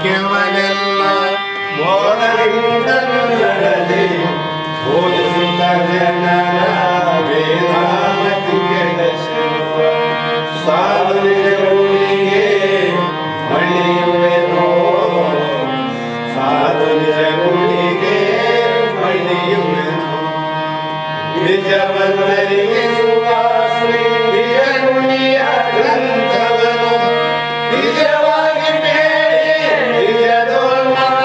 ವಾಕ್ಯವನೆಲ್ಲ ಮೋದರಿಂದಲೂ ನಡೆದಿ ಬೋಧಿಸುತ್ತ ಜನರ ವೇದಾಂತಿಗೆ ಶಿಲ್ಪ ಸಾಧುಗಳಿಗೆ ಮಣಿಯುವೆನೋ ಸಾಧುಗಳಿಗೆ ಮಣಿಯುವೆನೋ ನಿಜ ಬಂದರಿಗೆ ಸುವಾಸನೆ ನಿಜ ಗುಣಿಯ ಗ್ರಂಥವನು ನಿಜವಾಗಿ ಬೇಡಿ ನಿಜದೋನ್ಮನ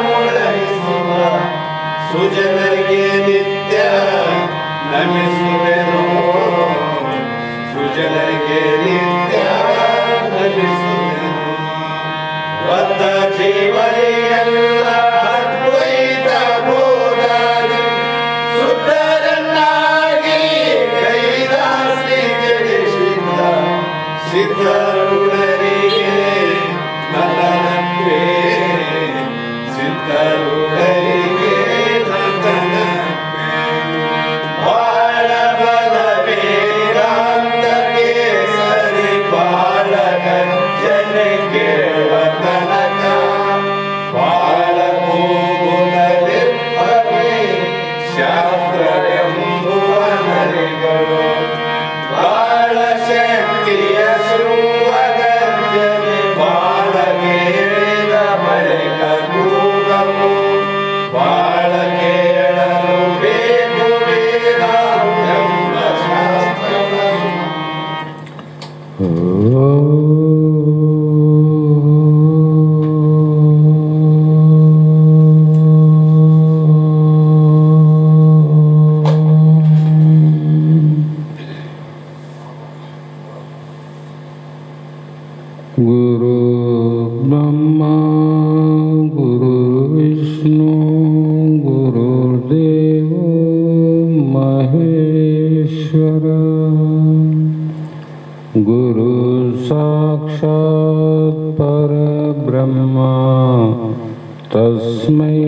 ಮುಳರಿಸುವ ಸುಜನರಿಗೆ ನಿತ್ಯ ನಮಿಸುವೆನೋ ಸುಜನರಿಗೆ ನಿತ್ಯ ನಮಿಸುವೆನೋ ಬದ್ಧ ಜೀವರಿಗೆಲ್ಲ ಅದ್ವೈತ ಬೋಧನೆ ಸುತ್ತರನ್ನಾಗಿ ಕೈದ ಶ್ರೀ ಜಗಸಿದ್ಧ ಸಿದ್ಧರುಡರಿಗೆ ನನ್ನನಪ್ಪೆ ಸಿದ್ಧರುಡರಿಗೆ ನನ್ನನಪ್ಪೆ ಬಾಳ ಬಲ ವೇದಾಂತಕ್ಕೆ ಸರಿ ಬಾಳ ಗರ್ಜನೆ ಕೇಳುವ ತನಕ ಬಾಳ ಕೂಗುತ್ತಲಿಪ್ಪವೇ ಶಾಸ್ತ್ರವೆಂಬುವ ನರಿಗಳು ಬಾಳ ಶಕ್ತಿಯ ಶೃಂಗ ಗರ್ಜನೆ ಬಾಳ ಕೇಳಿದ ಬಳಿಕ ಕೂಗಲು ಬಾಳ ಕೇಳಲು ಬೇಕು ವೇದಾಂತೆಂಬ ಶಾಸ್ತ್ರವನ್ನು ಗುರು ಬ್ರಹ್ಮ ಗುರು ವಿಷ್ಣು ಗುರುದೇವ ಮಹೇಶ್ವರ ಗುರು ಸಾಕ್ಷಾತ್ ಪರಬ್ರಹ್ಮ ತಸ್ಮೈ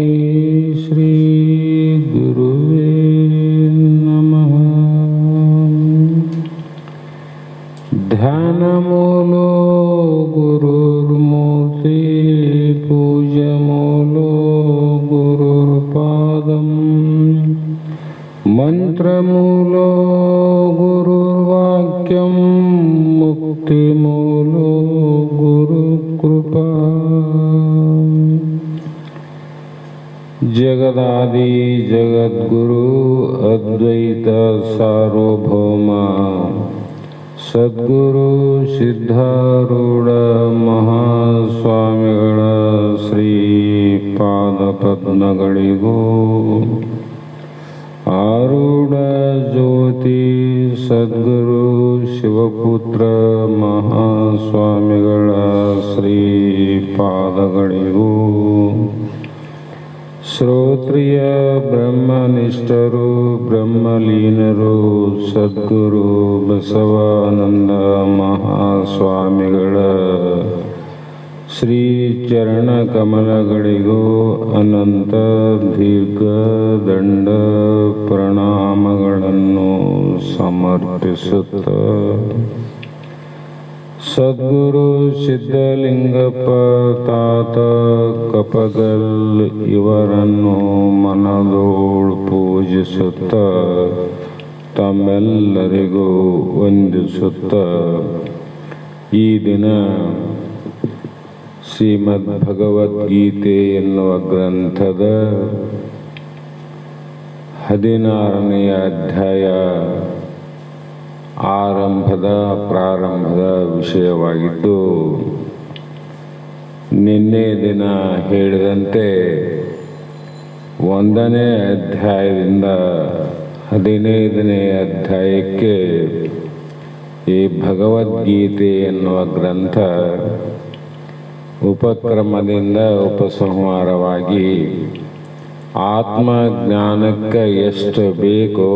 ಶ್ರೀ ಗುರುವೇ ನಮಃ. ಧ್ಯಾನಮೂಲೋ ಗುರುರ್ಮೂರ್ತಿ ಪೂಜ್ಯಮೂಲೋ ಗುರುರ್ಪಾದಂ ಮಂತ್ರಮೂಲೋ ಗುರುರ್ವಾಕ್ಯಂ ಮುಕ್ತಿಮೂಲೋ ಗುರುಕೃಪಾ. ಜಗದಾದಿ ಜಗದ್ಗುರು ಅದ್ವೈತ ಸಾರ್ವಭೌಮ ಸದ್ಗುರು ಸಿದ್ಧಾರೂಢ ಮಹಾಸ್ವಾಮಿಗಳ ಶ್ರೀ ಪಾದಪದ್ಮಗಳಿಗೂ ಆರೂಢ ಜ್ಯೋತಿ ಸದ್ಗುರು ಶಿವಪುತ್ರ ಮಹಾಸ್ವಾಮಿಗಳ ಶ್ರೀ ಪಾದಗಳಿಗೂ ಶ್ರೋತ್ರಿಯ ಬ್ರಹ್ಮನಿಷ್ಠರು ಬ್ರಹ್ಮಲೀನರು ಸದ್ಗುರು ಬಸವಾನಂದ ಮಹಾಸ್ವಾಮಿಗಳ ಶ್ರೀ ಚರಣ ಕಮಲಗಳಿಗೂ ಅನಂತ ದೀರ್ಘ ದಂಡ ಪ್ರಣಾಮಗಳನ್ನು ಸಮರ್ಪಿಸುತ್ತ ಸದ್ಗುರು ಸಿದ್ಧಲಿಂಗಪ್ಪ ತಾತ ಕಪಗಲ್ ಇವರನ್ನು ಮನದೋಳು ಪೂಜಿಸುತ್ತ ತಮ್ಮೆಲ್ಲರಿಗೂ ವಂದಿಸುತ್ತ ಈ ದಿನ ಶ್ರೀಮದ್ ಭಗವದ್ಗೀತೆ ಎನ್ನುವ ಗ್ರಂಥದ 16ನೇ ಅಧ್ಯಾಯ ಪ್ರಾರಂಭದ ವಿಷಯವಾಗಿದ್ದು, ನಿನ್ನೆ ದಿನ ಹೇಳಿದಂತೆ 1ನೇ ಅಧ್ಯಾಯದಿಂದ 15ನೇ ಅಧ್ಯಾಯಕ್ಕೆ ಈ ಭಗವದ್ಗೀತೆ ಎನ್ನುವ ಗ್ರಂಥ ಉಪಕ್ರಮದಿಂದ ಉಪಸಂಹಾರವಾಗಿ ಆತ್ಮಜ್ಞಾನಕ್ಕೆ ಎಷ್ಟು ಬೇಕೋ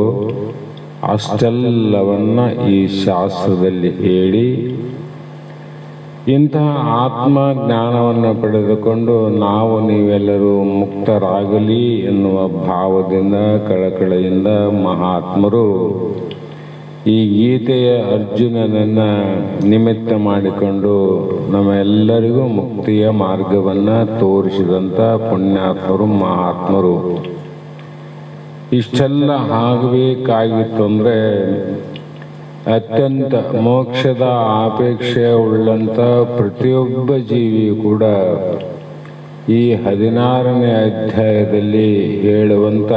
ಅಷ್ಟೆಲ್ಲವನ್ನ ಈ ಶಾಸ್ತ್ರದಲ್ಲಿ ಹೇಳಿ, ಇಂತಹ ಆತ್ಮಜ್ಞಾನವನ್ನು ಪಡೆದುಕೊಂಡು ನಾವು ನೀವೆಲ್ಲರೂ ಮುಕ್ತರಾಗಲಿ ಎನ್ನುವ ಭಾವದಿಂದ ಕಳಕಳಿಯಿಂದ ಮಹಾತ್ಮರು ಈ ಗೀತೆಯ ಅರ್ಜುನನನ್ನು ನಿಮಿತ್ತ ಮಾಡಿಕೊಂಡು ನಮ್ಮೆಲ್ಲರಿಗೂ ಮುಕ್ತಿಯ ಮಾರ್ಗವನ್ನು ತೋರಿಸಿದಂಥ ಪುಣ್ಯಾತ್ಮರು ಮಹಾತ್ಮರು. ಇಷ್ಟೆಲ್ಲ ಆಗಬೇಕಾಗಿತ್ತು ಅಂದರೆ ಅತ್ಯಂತ ಮೋಕ್ಷದ ಅಪೇಕ್ಷೆ ಉಳ್ಳಂಥ ಪ್ರತಿಯೊಬ್ಬ ಜೀವಿಯು ಕೂಡ ಈ 16ನೇ ಅಧ್ಯಾಯದಲ್ಲಿ ಹೇಳುವಂಥ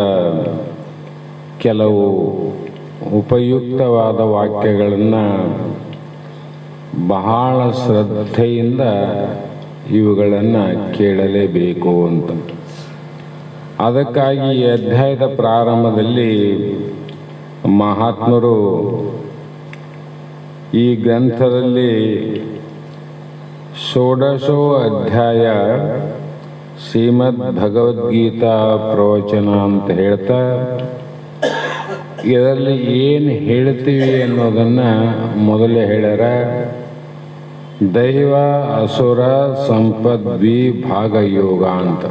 ಕೆಲವು ಉಪಯುಕ್ತವಾದ ವಾಕ್ಯಗಳನ್ನು ಬಹಳ ಶ್ರದ್ಧೆಯಿಂದ ಇವುಗಳನ್ನು ಕೇಳಲೇಬೇಕು ಅಂತ. ಅದಕ್ಕಾಗಿ ಈ ಅಧ್ಯಾಯದ ಪ್ರಾರಂಭದಲ್ಲಿ ಮಹಾತ್ಮರು ಈ ಗ್ರಂಥದಲ್ಲಿ ಷೋಡಶೋ ಅಧ್ಯಾಯ ಶ್ರೀಮದ್ ಭಗವದ್ಗೀತಾ ಪ್ರವಚನ ಅಂತ ಹೇಳ್ತಾ ಇದರಲ್ಲಿ ಏನು ಹೇಳ್ತೀವಿ ಅನ್ನೋದನ್ನು ಮೊದಲೇ ಹೇಳ್ಯಾರ. ದೈವ ಅಸುರ ಸಂಪದ್ವಿಭಾಗ ಯೋಗ ಅಂತ.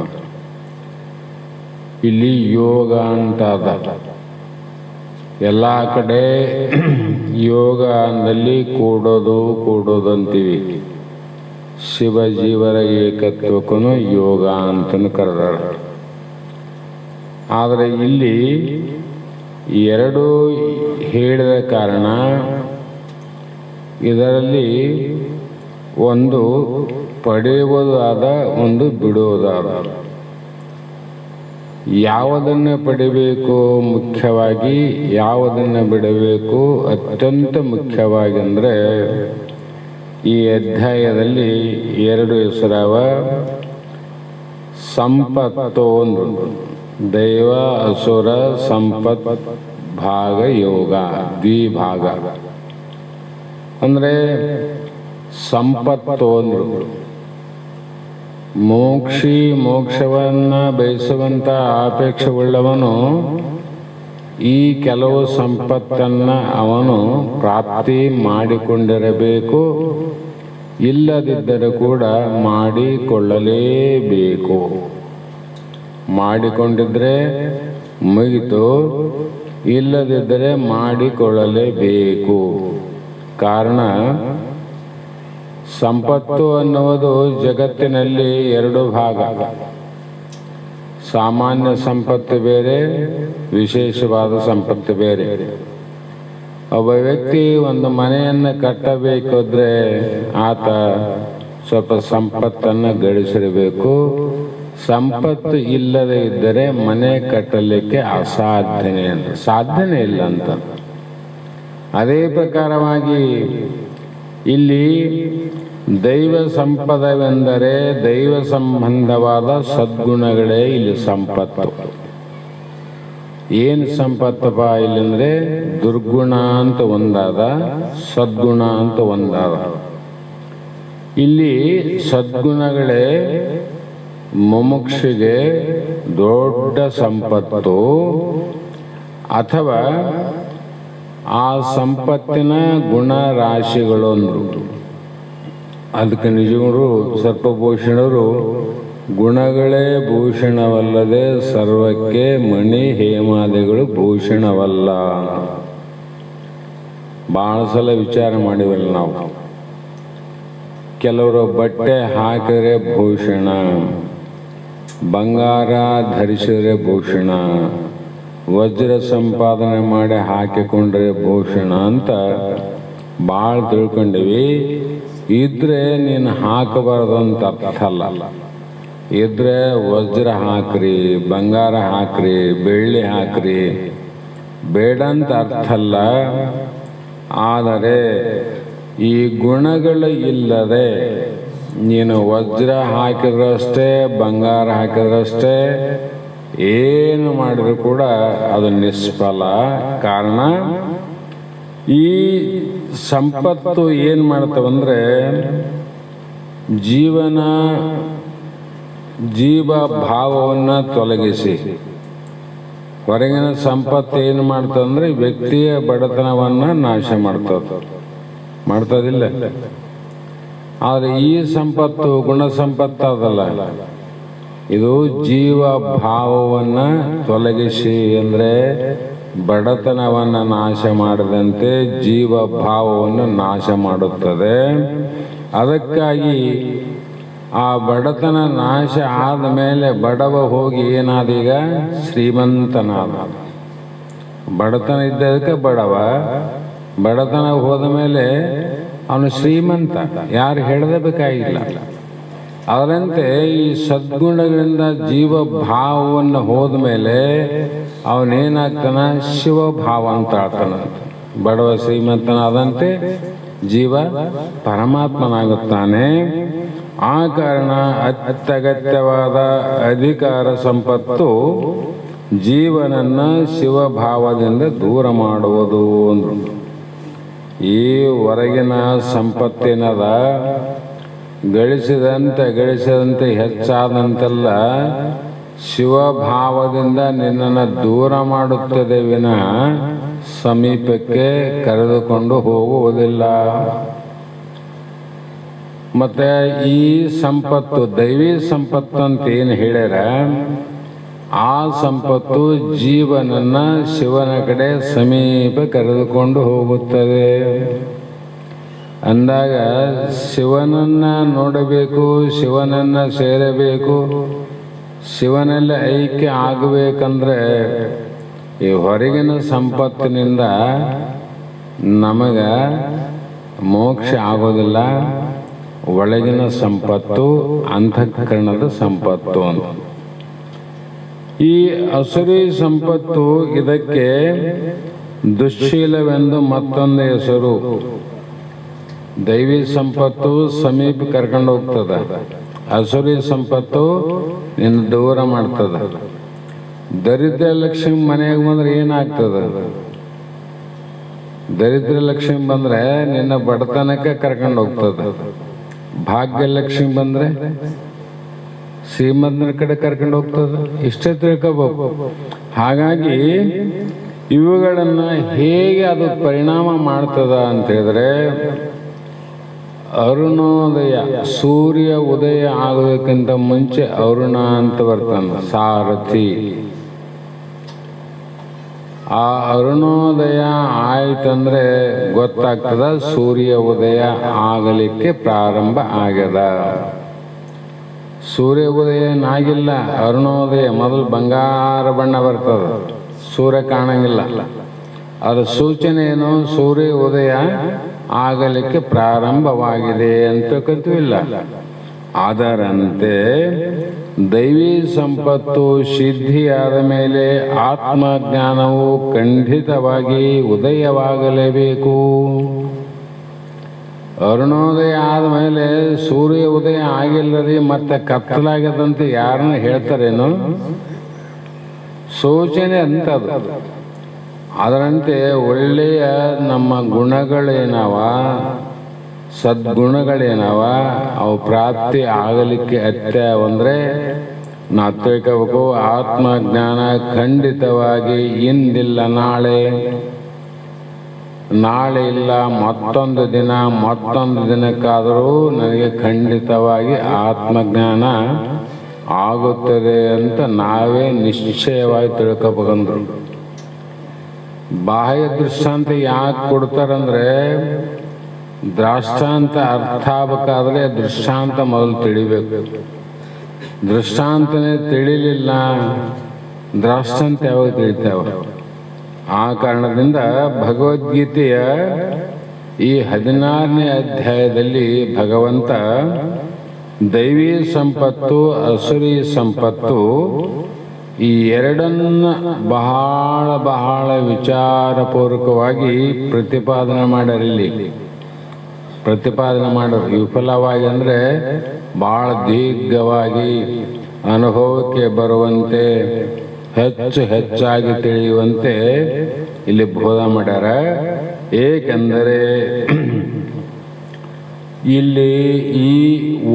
ಇಲ್ಲಿ ಯೋಗ ಅಂತ ಅದ. ಎಲ್ಲ ಕಡೆ ಯೋಗ ಅಂದಲ್ಲಿ ಕೂಡೋದು ಅಂತೀವಿ. ಶಿವಜೀವರ ಏಕತ್ವಕ್ಕೂ ಯೋಗ ಅಂತಲೂ ಕರೆದಾರ. ಆದರೆ ಇಲ್ಲಿ ಎರಡು ಹೇಳಿದ ಕಾರಣ ಇದರಲ್ಲಿ ಒಂದು ಪಡೆಯುವುದಾದ, ಒಂದು ಬಿಡುವುದಾದ. ಯಾವುದನ್ನು ಪಡಿಬೇಕು ಮುಖ್ಯವಾಗಿ, ಯಾವುದನ್ನು ಬಿಡಬೇಕು ಅತ್ಯಂತ ಮುಖ್ಯವಾಗಿ ಅಂದರೆ ಈ ಅಧ್ಯಾಯದಲ್ಲಿ ಎರಡು ಹೆಸರವ. ಸಂಪತ್ತು ಒಂದು ದೈವ ಅಸುರ ಸಂಪತ್ ಭಾಗ ಯೋಗ ದ್ವಿಭಾಗ ಅಂದರೆ ಸಂಪತ್ತು ಅಂದರು ಮೋಕ್ಷವನ್ನು ಬಯಸುವಂಥ ಅಪೇಕ್ಷೆಯುಳ್ಳವನು ಈ ಕೆಲವು ಸಂಪತ್ತನ್ನು ಅವನು ಪ್ರಾಪ್ತಿ ಮಾಡಿಕೊಂಡಿರಬೇಕು, ಇಲ್ಲದಿದ್ದರೆ ಕೂಡ ಮಾಡಿಕೊಳ್ಳಲೇಬೇಕು. ಮಾಡಿಕೊಂಡಿದ್ರೆ ಮುಗಿತು, ಇಲ್ಲದಿದ್ದರೆ ಮಾಡಿಕೊಳ್ಳಲೇಬೇಕು. ಕಾರಣ ಸಂಪತ್ತು ಅನ್ನುವುದು ಜಗತ್ತಿನಲ್ಲಿ ಎರಡು ಭಾಗ. ಸಾಮಾನ್ಯ ಸಂಪತ್ತು ಬೇರೆ, ವಿಶೇಷವಾದ ಸಂಪತ್ತು ಬೇರೆ. ಒಬ್ಬ ವ್ಯಕ್ತಿ ಒಂದು ಮನೆಯನ್ನು ಕಟ್ಟಬೇಕಾದ್ರೆ ಆತ ಸ್ವಲ್ಪ ಸಂಪತ್ತನ್ನು ಗಳಿಸಿರಬೇಕು. ಸಂಪತ್ತು ಇಲ್ಲದೆ ಇದ್ದರೆ ಮನೆ ಕಟ್ಟಲಿಕ್ಕೆ ಸಾಧ್ಯನೇ ಇಲ್ಲ ಅಂತ. ಅದೇ ಪ್ರಕಾರವಾಗಿ ಇಲ್ಲಿ ದೈವ ಸಂಪದವೆಂದರೆ ದೈವ ಸಂಬಂಧವಾದ ಸದ್ಗುಣಗಳೇ ಇಲ್ಲಿ ಸಂಪತ್ತು. ಏನು ಸಂಪತ್ತಪ್ಪ ಇಲ್ಲಂದ್ರೆ ದುರ್ಗುಣ ಅಂತ ಒಂದಾದ, ಸದ್ಗುಣ ಅಂತ ಒಂದಾದ. ಇಲ್ಲಿ ಸದ್ಗುಣಗಳೇ ಮುಮುಕ್ಷಿಗೆ ದೊಡ್ಡ ಸಂಪತ್ತು, ಅಥವಾ ಆ ಸಂಪತ್ತಿನ ಗುಣ ರಾಶಿಗಳು ಅಂದರು. ಅದಕ್ಕೆ ನಿಜಗಳು ಸರ್ಪಭೂಷಣರು ಗುಣಗಳೇ ಭೂಷಣವಲ್ಲದೆ ಸರ್ವಕ್ಕೆ ಮಣಿ ಹೇಮಾದಿಗಳು ಭೂಷಣವಲ್ಲ. ಭಾಳ ಸಲ ವಿಚಾರ ಮಾಡಿವಲ್ಲ ನಾವು. ಕೆಲವರು ಬಟ್ಟೆ ಹಾಕಿದರೆ ಭೂಷಣ, ಬಂಗಾರ ಧರಿಸಿದರೆ ಭೂಷಣ, ವಜ್ರ ಸಂಪಾದನೆ ಮಾಡಿ ಹಾಕಿಕೊಂಡ್ರೆ ಭೂಷಣ ಅಂತ ಭಾಳ ತಿಳ್ಕೊಂಡಿವಿ. ಇದ್ರೆ ನೀನು ಹಾಕಬಾರ್ದು ಅಂತ ಅರ್ಥ ಅಲ್ಲ. ಇದ್ರೆ ವಜ್ರ ಹಾಕ್ರಿ, ಬಂಗಾರ ಹಾಕ್ರಿ, ಬೆಳ್ಳಿ ಹಾಕ್ರಿ, ಬೇಡ ಅಂತ ಅರ್ಥ ಅಲ್ಲ. ಆದರೆ ಈ ಗುಣಗಳು ಇಲ್ಲದೆ ನೀನು ವಜ್ರ ಹಾಕಿದ್ರಷ್ಟೇ, ಬಂಗಾರ ಹಾಕಿದ್ರಷ್ಟೇ, ಏನು ಮಾಡಿದ್ರು ಕೂಡ ಅದು ನಿಷ್ಫಲ. ಕಾರಣ ಈ ಸಂಪತ್ತು ಏನು ಮಾಡ್ತವಂದ್ರೆ ಜೀವ ಭಾವವನ್ನು ತೊಲಗಿಸಿ, ಹೊರಗಿನ ಸಂಪತ್ತು ಏನು ಮಾಡ್ತದಂದ್ರೆ ವ್ಯಕ್ತಿಯ ಬಡತನವನ್ನು ನಾಶ ಮಾಡ್ತದಿಲ್ಲ. ಆದರೆ ಈ ಸಂಪತ್ತು ಗುಣ ಸಂಪತ್ತು ಅದಲ್ಲ, ಇದು ಜೀವ ಭಾವವನ್ನು ತೊಲಗಿಸಿ ಅಂದರೆ ಬಡತನವನ್ನು ನಾಶ ಮಾಡದಂತೆ ಜೀವ ಭಾವವನ್ನು ನಾಶ ಮಾಡುತ್ತದೆ. ಅದಕ್ಕಾಗಿ ಆ ಬಡತನ ನಾಶ ಆದ ಮೇಲೆ ಬಡವ ಹೋಗಿ ಏನಾದೀಗ ಶ್ರೀಮಂತನಾದ. ಬಡತನ ಇದ್ದದಕ್ಕೆ ಬಡವ, ಬಡತನ ಹೋದ ಮೇಲೆ ಅವನು ಶ್ರೀಮಂತ. ಯಾರು ಹೇಳಬೇಕಾಗಿಲ್ಲ. ಅದರಂತೆ ಈ ಸದ್ಗುಣಗಳಿಂದ ಜೀವ ಭಾವವನ್ನು ಹೋದ ಮೇಲೆ ಅವನೇನಾಗ್ತಾನ, ಶಿವಭಾವ ಅಂತ ಆಡ್ತಾನಂತೆ. ಬಡವ ಶ್ರೀಮಂತನಾದಂತೆ ಜೀವ ಪರಮಾತ್ಮನಾಗುತ್ತಾನೆ. ಆ ಕಾರಣ ಅತ್ಯಗತ್ಯವಾದ ಅಧಿಕಾರ ಸಂಪತ್ತು ಜೀವನನ್ನ ಶಿವಭಾವದಿಂದ ದೂರ ಮಾಡುವುದು ಅಂದ್ರು. ಈ ಹೊರಗಿನ ಸಂಪತ್ತೇನದ ಗಳಿಸಿದಂತೆ ಹೆಚ್ಚಾದಂತೆಲ್ಲ ಶಿವಭಾವದಿಂದ ನಿನ್ನನ್ನು ದೂರ ಮಾಡುತ್ತದೆ ವಿನಃ ಸಮೀಪಕ್ಕೆ ಕರೆದುಕೊಂಡು ಹೋಗುವುದಿಲ್ಲ. ಮತ್ತೆ ಈ ಸಂಪತ್ತು ದೈವಿ ಸಂಪತ್ತು ಅಂತ ಏನು ಹೇಳ್ಯಾರ, ಆ ಸಂಪತ್ತು ಜೀವನನ್ನ ಶಿವನ ಕಡೆ ಸಮೀಪ ಕರೆದುಕೊಂಡು ಹೋಗುತ್ತದೆ. ಅಂದಾಗ ಶಿವನನ್ನ ನೋಡಬೇಕು, ಶಿವನನ್ನ ಸೇರಬೇಕು, ಶಿವನಲ್ಲಿ ಐಕ್ಯ ಆಗಬೇಕಂದ್ರೆ ಈ ಹೊರಗಿನ ಸಂಪತ್ತಿನಿಂದ ನಮಗ ಮೋಕ್ಷ ಆಗೋದಿಲ್ಲ. ಒಳಗಿನ ಸಂಪತ್ತು ಅಂತಃಕರಣದ ಸಂಪತ್ತು ಅಂತ. ಈ ಅಸುರಿ ಸಂಪತ್ತು ಇದಕ್ಕೆ ದುಶ್ಶೀಲವೆಂದು ಮತ್ತೊಂದು ಹೆಸರು. ದೈವಿ ಸಂಪತ್ತು ಸಮೀಪ ಕರ್ಕೊಂಡು ಹೋಗ್ತದ, ಅಸುರಿ ಸಂಪತ್ತು ನಿನ್ನ ದೂರ ಮಾಡ್ತದ. ದರಿದ್ರ ಲಕ್ಷ್ಮಿ ಮನೆಗೆ ಬಂದ್ರೆ ಏನಾಗ್ತದ? ದರಿದ್ರ ಲಕ್ಷ್ಮಿ ಬಂದ್ರೆ ನಿನ್ನ ಬಡತನಕ್ಕೆ ಕರ್ಕೊಂಡು ಹೋಗ್ತದ. ಭಾಗ್ಯಲಕ್ಷ್ಮಿ ಬಂದ್ರೆ ಶ್ರೀಮಂತನ ಕಡೆ ಕರ್ಕೊಂಡು ಹೋಗ್ತದ. ಇಷ್ಟೇ ತಿಳ್ಕೋಬೇಕು. ಹಾಗಾಗಿ ಇವುಗಳನ್ನ ಹೇಗೆ ಅದು ಪರಿಣಾಮ ಮಾಡ್ತದ ಅಂತ ಹೇಳಿದ್ರೆ, ಅರುಣೋದಯ, ಸೂರ್ಯ ಉದಯ ಆಗೋದಕ್ಕಿಂತ ಮುಂಚೆ ಅರುಣ ಅಂತ ಬರ್ತಾನ ಸಾರಥಿ. ಆ ಅರುಣೋದಯ ಆಯ್ತಂದ್ರೆ ಗೊತ್ತಾಗ್ತದ ಸೂರ್ಯ ಉದಯ ಆಗಲಿಕ್ಕೆ ಪ್ರಾರಂಭ ಆಗ್ಯದ. ಸೂರ್ಯ ಉದಯ ಆಗಿಲ್ಲ, ಅರುಣೋದಯ ಮೊದಲು ಬಂಗಾರ ಬಣ್ಣ ಬರ್ತದ, ಸೂರ್ಯ ಕಾಣಂಗಿಲ್ಲ. ಅದರ ಸೂಚನೆ ಏನು? ಸೂರ್ಯ ಉದಯ ಆಗಲಿಕ್ಕೆ ಪ್ರಾರಂಭವಾಗಿದೆ ಅಂತ ಕಲ್ತಿವಿಲ್ಲ. ಅದರಂತೆ ದೈವಿ ಸಂಪತ್ತು ಸಿದ್ಧಿಯಾದ ಮೇಲೆ ಆತ್ಮಜ್ಞಾನವು ಖಂಡಿತವಾಗಿ ಉದಯವಾಗಲೇಬೇಕು. ಅರುಣೋದಯ ಆದಮೇಲೆ ಸೂರ್ಯ ಉದಯ ಆಗಿಲ್ಲರಿ ಮತ್ತೆ ಕತ್ತಲಾಗದಂತೆ ಯಾರನ್ನ ಹೇಳ್ತಾರೇನು? ಸೂಚನೆ ಅಂತದು. ಅದರಂತೆ ಒಳ್ಳೆಯ ನಮ್ಮ ಗುಣಗಳೇನವ, ಸದ್ಗುಣಗಳೇನವ, ಅವು ಪ್ರಾಪ್ತಿ ಆಗಲಿಕ್ಕೆ ಅತ್ಯವಂದ್ರೆ ನಾವು ತಿಳ್ಕೋಬೇಕು. ಆತ್ಮಜ್ಞಾನ ಖಂಡಿತವಾಗಿ ಇಂದಿಲ್ಲ ನಾಳೆ, ನಾಳೆ ಇಲ್ಲ ಮತ್ತೊಂದು ದಿನ, ಮತ್ತೊಂದು ದಿನಕ್ಕಾದರೂ ನನಗೆ ಖಂಡಿತವಾಗಿ ಆತ್ಮಜ್ಞಾನ ಆಗುತ್ತದೆ ಅಂತ ನಾವೇ ನಿಶ್ಚಯವಾಗಿ ತಿಳ್ಕೋಬೇಕಂದ್ರು. ಬಾಹ್ಯ ದೃಷ್ಟಾಂತ ಯಾಕೆ ಕೊಡ್ತಾರಂದ್ರೆ, ದೃಷ್ಟಾಂತ ಅರ್ಥ ಆಗಬೇಕಾದ್ರೆ ದೃಷ್ಟಾಂತ ಮೊದಲು ತಿಳಿಬೇಕು. ದೃಷ್ಟಾಂತನೇ ತಿಳಿಲಿಲ್ಲ, ದೃಷ್ಟಾಂತ ಯಾವಾಗ ತಿಳಿತಾವ? ಆ ಕಾರಣದಿಂದ ಭಗವದ್ಗೀತೆಯ ಈ 16ನೇ ಅಧ್ಯಾಯದಲ್ಲಿ ಭಗವಂತ ದೈವಿ ಸಂಪತ್ತು, ಅಸುರಿ ಸಂಪತ್ತು ಈ ಎರಡನ್ನ ಬಹಳ ಬಹಳ ವಿಚಾರಪೂರ್ವಕವಾಗಿ ಪ್ರತಿಪಾದನೆ ಮಾಡರಿಲ್ಲಿ. ಪ್ರತಿಪಾದನೆ ಮಾಡೋರು ವಿಫಲವಾಗಿ ಅಂದರೆ ಬಹಳ ದೀರ್ಘವಾಗಿ ಅನುಭವಕ್ಕೆ ಬರುವಂತೆ ಹೆಚ್ಚು ಹೆಚ್ಚಾಗಿ ತಿಳಿಯುವಂತೆ ಇಲ್ಲಿ ಬೋಧ ಮಾಡ್ಯಾರ. ಏಕೆಂದರೆ ಇಲ್ಲಿ ಈ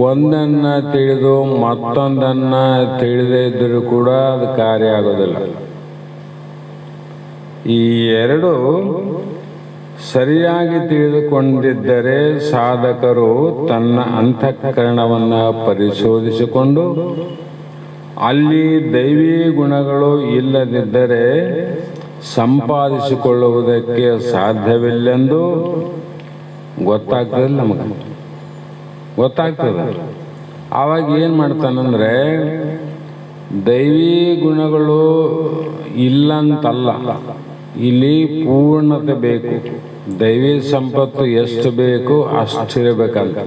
ಒಂದನ್ನ ತಿಳಿದು ಮತ್ತೊಂದನ್ನ ತಿಳಿದೇ ಇದ್ದರೂ ಕೂಡ ಅದು ಕಾರ್ಯ ಆಗೋದಿಲ್ಲ. ಈ ಎರಡು ಸರಿಯಾಗಿ ತಿಳಿದುಕೊಂಡಿದ್ದರೆ ಸಾಧಕರು ತನ್ನ ಅಂತಃಕರಣವನ್ನು ಪರಿಶೋಧಿಸಿಕೊಂಡು ಅಲ್ಲಿ ದೈವಿ ಗುಣಗಳು ಇಲ್ಲದಿದ್ದರೆ ಸಂಪಾದಿಸಿಕೊಳ್ಳುವುದಕ್ಕೆ ಸಾಧ್ಯವಿಲ್ಲೆಂದು ಗೊತ್ತಾಗ್ತದೆ ನಮಗೆ. ಗೊತ್ತಾಗ್ತದೆ. ಆವಾಗ ಏನು ಮಾಡ್ತಾನಂದರೆ ದೈವಿ ಗುಣಗಳು ಇಲ್ಲಂತಲ್ಲ, ಇಲ್ಲಿ ಪೂರ್ಣತೆ ಬೇಕು. ದೈವಿ ಸಂಪತ್ತು ಎಷ್ಟು ಬೇಕು ಅಷ್ಟಿರಬೇಕಂತ.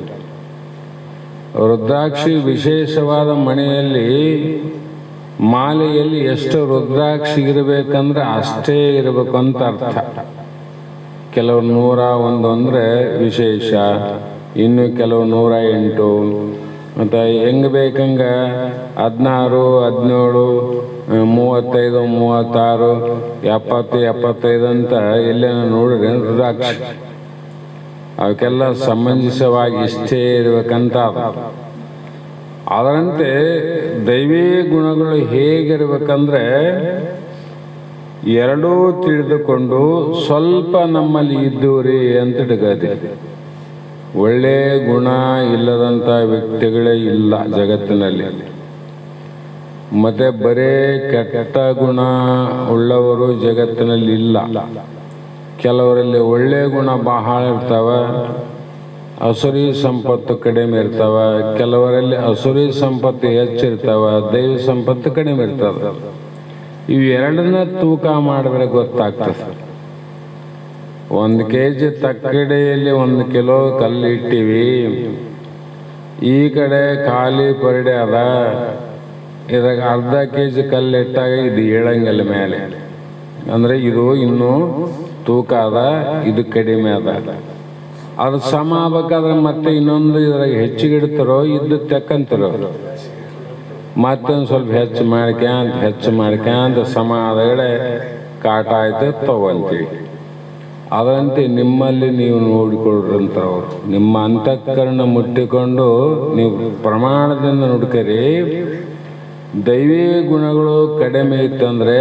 ರುದ್ರಾಕ್ಷಿ ವಿಶೇಷವಾದ ಮಣೆಯಲ್ಲಿ ಮಾಲೆಯಲ್ಲಿ ಎಷ್ಟು ರುದ್ರಾಕ್ಷಿ ಇರಬೇಕಂದ್ರೆ ಅಷ್ಟೇ ಇರಬೇಕು ಅಂತ ಅರ್ಥ. ಕೆಲವು 101 ಅಂದರೆ ವಿಶೇಷ, ಇನ್ನು ಕೆಲವು 108, ಮತ್ತು ಹೆಂಗೆ ಬೇಕಂಗೆ 16, 17, 35, 36, 70, 75 ಅಂತ ಎಲ್ಲೇನ ನೋಡ್ರಿ ರುದ್ರಾಕ್ಷಿ. ಅವಕ್ಕೆಲ್ಲ ಸಮಂಜಸವಾಗಿ ಇಷ್ಟೇ ಇರಬೇಕಂತ. ಅದರಂತೆ ದೈವೀ ಗುಣಗಳು ಹೇಗಿರ್ಬೇಕಂದ್ರೆ ಎರಡೂ ತಿಳಿದುಕೊಂಡು ಸ್ವಲ್ಪ ನಮ್ಮಲ್ಲಿ ಇದ್ದೂರಿ ಅಂತ ಹಿಡ್ಕತಿ. ಒಳ್ಳೆ ಗುಣ ಇಲ್ಲದಂಥ ವ್ಯಕ್ತಿಗಳೇ ಇಲ್ಲ ಜಗತ್ತಿನಲ್ಲಿ. ಮತ್ತೆ ಬರೇ ಕೆಟ್ಟ ಗುಣ ಉಳ್ಳವರು ಜಗತ್ತಿನಲ್ಲಿ ಇಲ್ಲ. ಕೆಲವರಲ್ಲಿ ಒಳ್ಳೆ ಗುಣ ಬಹಳ ಇರ್ತಾವ, ಅಸುರಿ ಸಂಪತ್ತು ಕಡಿಮೆ ಇರ್ತಾವ. ಕೆಲವರಲ್ಲಿ ಅಸುರಿ ಸಂಪತ್ತು ಹೆಚ್ಚಿರ್ತಾವ, ದೈವ ಸಂಪತ್ತು ಕಡಿಮೆ ಇರ್ತಾವ. ಇವು ಎರಡನ್ನ ತೂಕ ಮಾಡಿದ್ರೆ ಗೊತ್ತಾಗ್ತದೆ. 1 kg ತಕ್ಕಡಿಯಲ್ಲಿ 1 ಕಿಲೋ ಕಲ್ಲು ಇಟ್ಟಿವಿ, ಈ ಕಡೆ ಖಾಲಿ ಪರಡೆ ಅದ, ಇದಾಗ ಅರ್ಧ kg ಕಲ್ಲು ಇಟ್ಟಾಗ ಇದು ಏಳಂಗಿಲ್ಲ ಮೇಲೆ. ಅಂದರೆ ಇದು ಇನ್ನೂ ತೂಕ ಅದ, ಇದು ಕಡಿಮೆ ಅದ. ಅದು ಸಮ ಆಗ್ಬೇಕಾದ್ರೆ ಮತ್ತೆ ಇನ್ನೊಂದು ಇದ್ರಾಗ ಹೆಚ್ಚಿಗೆ ಇಡ್ತಾರೋ ಇದ್ದು ತೆಕ್ಕಂತಾರೋ, ಮತ್ತೊಂದು ಸ್ವಲ್ಪ ಹೆಚ್ಚು ಮಾಡ್ಕ್ಯಾಂತ ಸಮ ಆದಗಡೆ ಕಾಟ ಆಯ್ತು ತಗೊಂತೀವಿ. ಅದರಂತೆ ನಿಮ್ಮಲ್ಲಿ ನೀವು ನೋಡಿಕೊಳ್ಳ್ರಂಥವ್ರು. ನಿಮ್ಮ ಅಂತಃಕರಣ ಮುಟ್ಟಿಕೊಂಡು ನೀವು ಪ್ರಮಾಣದಿಂದ ನೋಡ್ಕರಿ. ದೈವೀ ಗುಣಗಳು ಕಡಿಮೆ ಇತ್ತಂದರೆ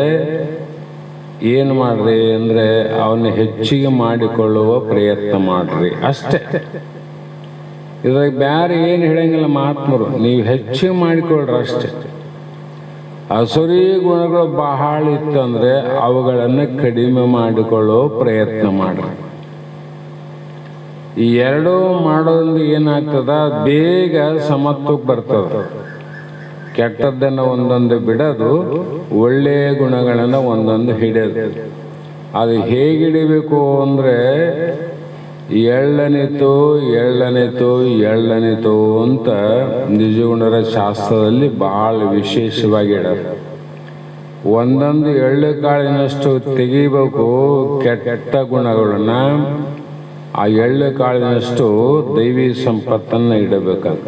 ಏನು ಮಾಡ್ರಿ ಅಂದರೆ ಅವನ್ನ ಹೆಚ್ಚಿಗೆ ಮಾಡಿಕೊಳ್ಳುವ ಪ್ರಯತ್ನ ಮಾಡ್ರಿ ಅಷ್ಟೇ. ಇದ್ರಾಗ ಬೇರೆ ಏನು ಹೇಳಂಗಿಲ್ಲ ಮಹಾತ್ಮರು, ನೀವು ಹೆಚ್ಚಿಗೆ ಮಾಡಿಕೊಳ್ಳ್ರಿ ಅಷ್ಟೇ. ಅಸುರಿ ಗುಣಗಳು ಬಹಳ ಇತ್ತಂದರೆ ಅವುಗಳನ್ನು ಕಡಿಮೆ ಮಾಡಿಕೊಳ್ಳುವ ಪ್ರಯತ್ನ ಮಾಡ್ರಿ. ಈ ಎರಡೂ ಮಾಡೋದ್ರಿಂದ ಏನಾಗ್ತದ, ಬೇಗ ಸಮತ್ವಕ್ಕೆ ಬರ್ತದೆ. ಕೆಟ್ಟದ್ದನ್ನು ಒಂದೊಂದು ಬಿಡೋದು, ಒಳ್ಳೆಯ ಗುಣಗಳನ್ನು ಒಂದೊಂದು ಹಿಡಿಯೋದು. ಅದು ಹೇಗೆ ಹಿಡಿಬೇಕು ಅಂದರೆ ಎಳ್ಳನಿತು ಅಂತ ನಿಜಗುಣರ ಶಾಸ್ತ್ರದಲ್ಲಿ ಬಹಳ ವಿಶೇಷವಾಗಿ ಹೇಳೋದು. ಒಂದೊಂದು ಎಳ್ಳು ಕಾಳಿನಷ್ಟು ತೆಗಿಬೇಕು ಕೆಟ್ಟ ಗುಣಗಳನ್ನ, ಆ ಎಳ್ಳು ಕಾಳಿನಷ್ಟು ದೈವಿ ಸಂಪತ್ತನ್ನು ಇಡಬೇಕಂತ.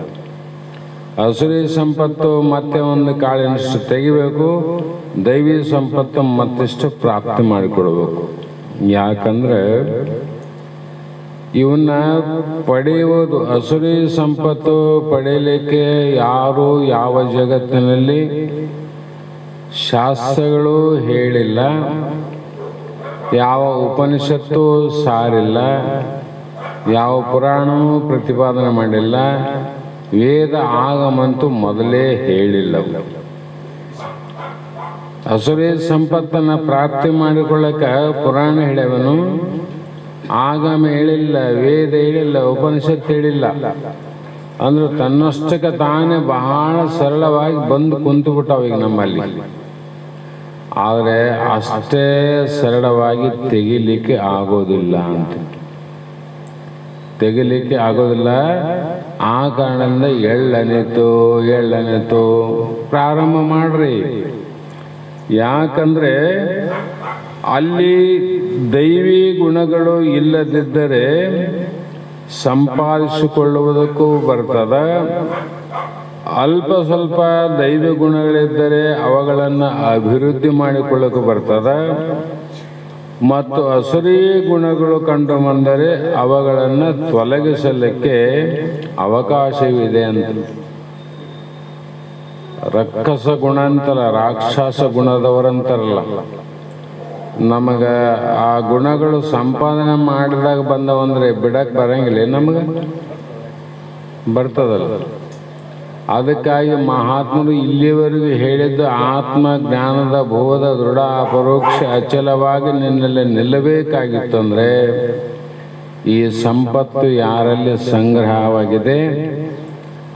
ಅಸುರಿ ಸಂಪತ್ತು ಮತ್ತೆ 1 ಕಾಳಿನಷ್ಟು ತೆಗಿಬೇಕು, ದೈವಿ ಸಂಪತ್ತು ಮತ್ತಿಷ್ಟು ಪ್ರಾಪ್ತಿ ಮಾಡಿಕೊಡ್ಬೇಕು. ಯಾಕಂದ್ರೆ ಇವನ್ನ ಪಡೆಯುವುದು, ಅಸುರಿ ಸಂಪತ್ತು ಪಡೆಯಲಿಕ್ಕೆ ಯಾರು ಯಾವ ಜಗತ್ತಿನಲ್ಲಿ ಶಾಸ್ತ್ರಗಳು ಹೇಳಿಲ್ಲ, ಯಾವ ಉಪನಿಷತ್ತು ಸಾರಿಲ್ಲ, ಯಾವ ಪುರಾಣವೂ ಪ್ರತಿಪಾದನೆ ಮಾಡಿಲ್ಲ, ವೇದ ಆಗಮಂತೂ ಮೊದಲೇ ಹೇಳಿಲ್ಲ. ಅಸುರಿ ಸಂಪತ್ತನ್ನು ಪ್ರಾಪ್ತಿ ಮಾಡಿಕೊಳ್ಳಕ್ಕೆ ಪುರಾಣ ಹೇಳ್ಯವನು, ಆಗಮ ಹೇಳಿಲ್ಲ, ವೇದ ಹೇಳಿಲ್ಲ, ಉಪನಿಷತ್ತು ಹೇಳಿಲ್ಲ. ಅಂದ್ರೆ ತನ್ನಷ್ಟಕ್ಕೆ ತಾನೇ ಬಹಳ ಸರಳವಾಗಿ ಬಂದು ಕುಂತುಬಿಟ್ಟಾವ ಈಗ ನಮ್ಮಲ್ಲಿ. ಆದರೆ ಅಷ್ಟೇ ಸರಳವಾಗಿ ತೆಗಿಲಿಕ್ಕೆ ಆಗೋದಿಲ್ಲ ಅಂತ, ತೆಗಿಲಿಕ್ಕೆ ಆಗೋದಿಲ್ಲ. ಆ ಕಾರಣದಿಂದ ಎಳ್ಳನಿತು ಪ್ರಾರಂಭ ಮಾಡ್ರಿ. ಯಾಕಂದ್ರೆ ಅಲ್ಲಿ ದೈವಿ ಗುಣಗಳು ಇಲ್ಲದಿದ್ದರೆ ಸಂಪಾದಿಸಿಕೊಳ್ಳುವುದಕ್ಕೂ ಬರ್ತದ. ಅಲ್ಪ ಸ್ವಲ್ಪ ದೈವಿ ಗುಣಗಳಿದ್ದರೆ ಅವುಗಳನ್ನು ಅಭಿವೃದ್ಧಿ ಮಾಡಿಕೊಳ್ಳೋಕ್ಕೂ ಬರ್ತದ. ಮತ್ತು ಅಸುರಿ ಗುಣಗಳು ಕಂಡು ಬಂದರೆ ಅವುಗಳನ್ನು ತೊಲಗಿಸಲಿಕ್ಕೆ ಅವಕಾಶವಿದೆ ಅಂತ. ರಕ್ಕಸ ಗುಣ ಅಂತಲ್ಲ, ರಾಕ್ಷಸ ಗುಣದವರಂತಾರಲ್ಲ. ನಮಗೆ ಆ ಗುಣಗಳು ಸಂಪಾದನೆ ಮಾಡಿದಾಗ ಬಂದವಂದ್ರೆ ಬಿಡಕ್ಕೆ ಬರಂಗಿಲ್ಲ, ನಮಗೆ ಬರ್ತದಲ್ಲ. ಅದಕ್ಕಾಗಿ ಮಹಾತ್ಮರು ಇಲ್ಲಿವರೆಗೂ ಹೇಳಿದ್ದು ಆತ್ಮ ಜ್ಞಾನದ ಬೋಧ ದೃಢ ಅಪರೋಕ್ಷ ಅಚಲವಾಗಿ ನಿನ್ನಲ್ಲಿ ನಿಲ್ಲಬೇಕಾಗಿತ್ತು ಅಂದರೆ ಈ ಸಂಪತ್ತು ಯಾರಲ್ಲಿ ಸಂಗ್ರಹವಾಗಿದೆ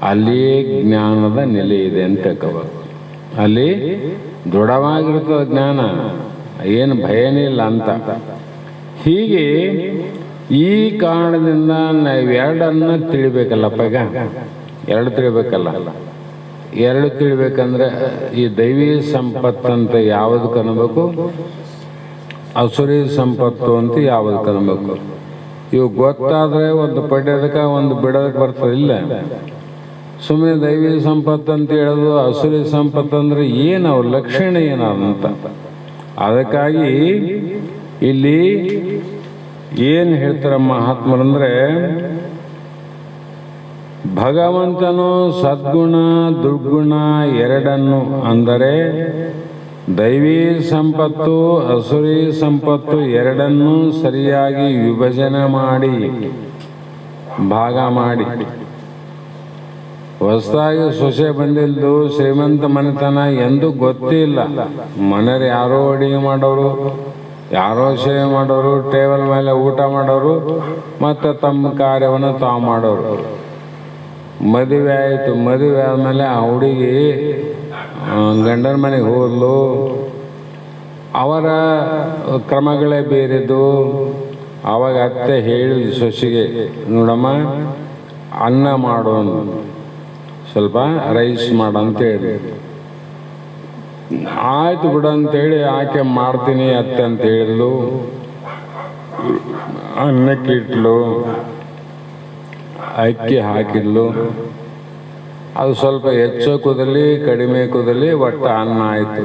ಅಲ್ಲಿಯೇ ಜ್ಞಾನದ ನೆಲೆ ಇದೆ ಅಂತ ತಿಳ್ಕೋಬೇಕು. ಅಲ್ಲಿ ದೃಢವಾಗಿರ್ತದೆ ಜ್ಞಾನ, ಏನು ಭಯನೇ ಇಲ್ಲ ಅಂತ. ಹೀಗೆ ಈ ಕಾರಣದಿಂದ ನಾವು ಎರಡನ್ನು ತಿಳಿಬೇಕಲ್ಲಪ್ಪ. ಈಗ ಎರಡು ತಿಳಿಬೇಕಲ್ಲ. ಎರಡು ತಿಳಿಬೇಕಂದ್ರೆ ಈ ದೈವಿ ಸಂಪತ್ತಂತ ಯಾವುದಕ್ಕೆ ಅನ್ನಬೇಕು, ಅಸುರಿ ಸಂಪತ್ತು ಅಂತ ಯಾವುದಕ್ಕೆ ಅನ್ನಬೇಕು. ಇವು ಗೊತ್ತಾದರೆ ಒಂದು ಪಡೆಯೋದಕ್ಕೆ ಒಂದು ಬಿಡೋದಕ್ಕೆ ಬರ್ತದೆ. ಇಲ್ಲ, ಸುಮ್ಮನೆ ದೈವಿ ಸಂಪತ್ತು ಅಂತ ಹೇಳೋದು, ಅಸುರಿ ಸಂಪತ್ತು ಅಂದ್ರೆ ಏನು, ಅವ್ರ ಲಕ್ಷಣ ಏನಂತ. ಅದಕ್ಕಾಗಿ ಇಲ್ಲಿ ಏನು ಹೇಳ್ತಾರೆ ಮಹಾತ್ಮರಂದ್ರೆ, ಭಗವಂತನು ಸದ್ಗುಣ ದುರ್ಗುಣ ಎರಡನ್ನು ಅಂದರೆ ದೈವಿ ಸಂಪತ್ತು ಅಸುರಿ ಸಂಪತ್ತು ಎರಡನ್ನೂ ಸರಿಯಾಗಿ ವಿಭಜನೆ ಮಾಡಿ ಭಾಗ ಮಾಡಿ. ಹೊಸದಾಗಿ ಸೊಸೆ ಬಂದಿದ್ದು ಶ್ರೀಮಂತ ಮನೆತನ ಎಂದೂ ಗೊತ್ತಿಲ್ಲ. ಮನೆಯವ್ರು ಯಾರೋ ಅಡಿಗೆ ಮಾಡೋರು, ಯಾರೋ ಸೇವೆ ಮಾಡೋರು, ಟೇಬಲ್ ಮೇಲೆ ಊಟ ಮಾಡೋರು, ಮತ್ತು ತಮ್ಮ ಕಾರ್ಯವನ್ನು ತಾವು ಮಾಡೋರು. ಮದುವೆ ಆಯಿತು. ಮದುವೆ ಆದಮೇಲೆ ಆ ಹುಡುಗಿ ಗಂಡನ ಮನೆಗೆ ಹೋದ್ಲು. ಅವರ ಕ್ರಮಗಳೇ ಬೇರೆದು. ಆವಾಗ ಅತ್ತೆ ಹೇಳಿದ ಸೊಸೆಗೆ, ನೋಡಮ್ಮ ಅನ್ನ ಮಾಡು, ಸ್ವಲ್ಪ ರೈಸ್ ಮಾಡಂತ ಹೇಳಿ. ಆಯ್ತು ಬಿಡು ಅಂತೇಳಿ ಆಕೆ ಮಾಡ್ತೀನಿ ಅತ್ತೆ ಅಂತ ಹೇಳಿದ್ಲು. ಅನ್ನಕ್ಕೆ ಇಟ್ಲು, ಅಕ್ಕಿ ಹಾಕಿದ್ಲು. ಅದು ಸ್ವಲ್ಪ ಹೆಚ್ಚು ಕುದಲಿ ಕಡಿಮೆ ಕುದಲಿ ಒಟ್ಟು ಅನ್ನ ಆಯಿತು.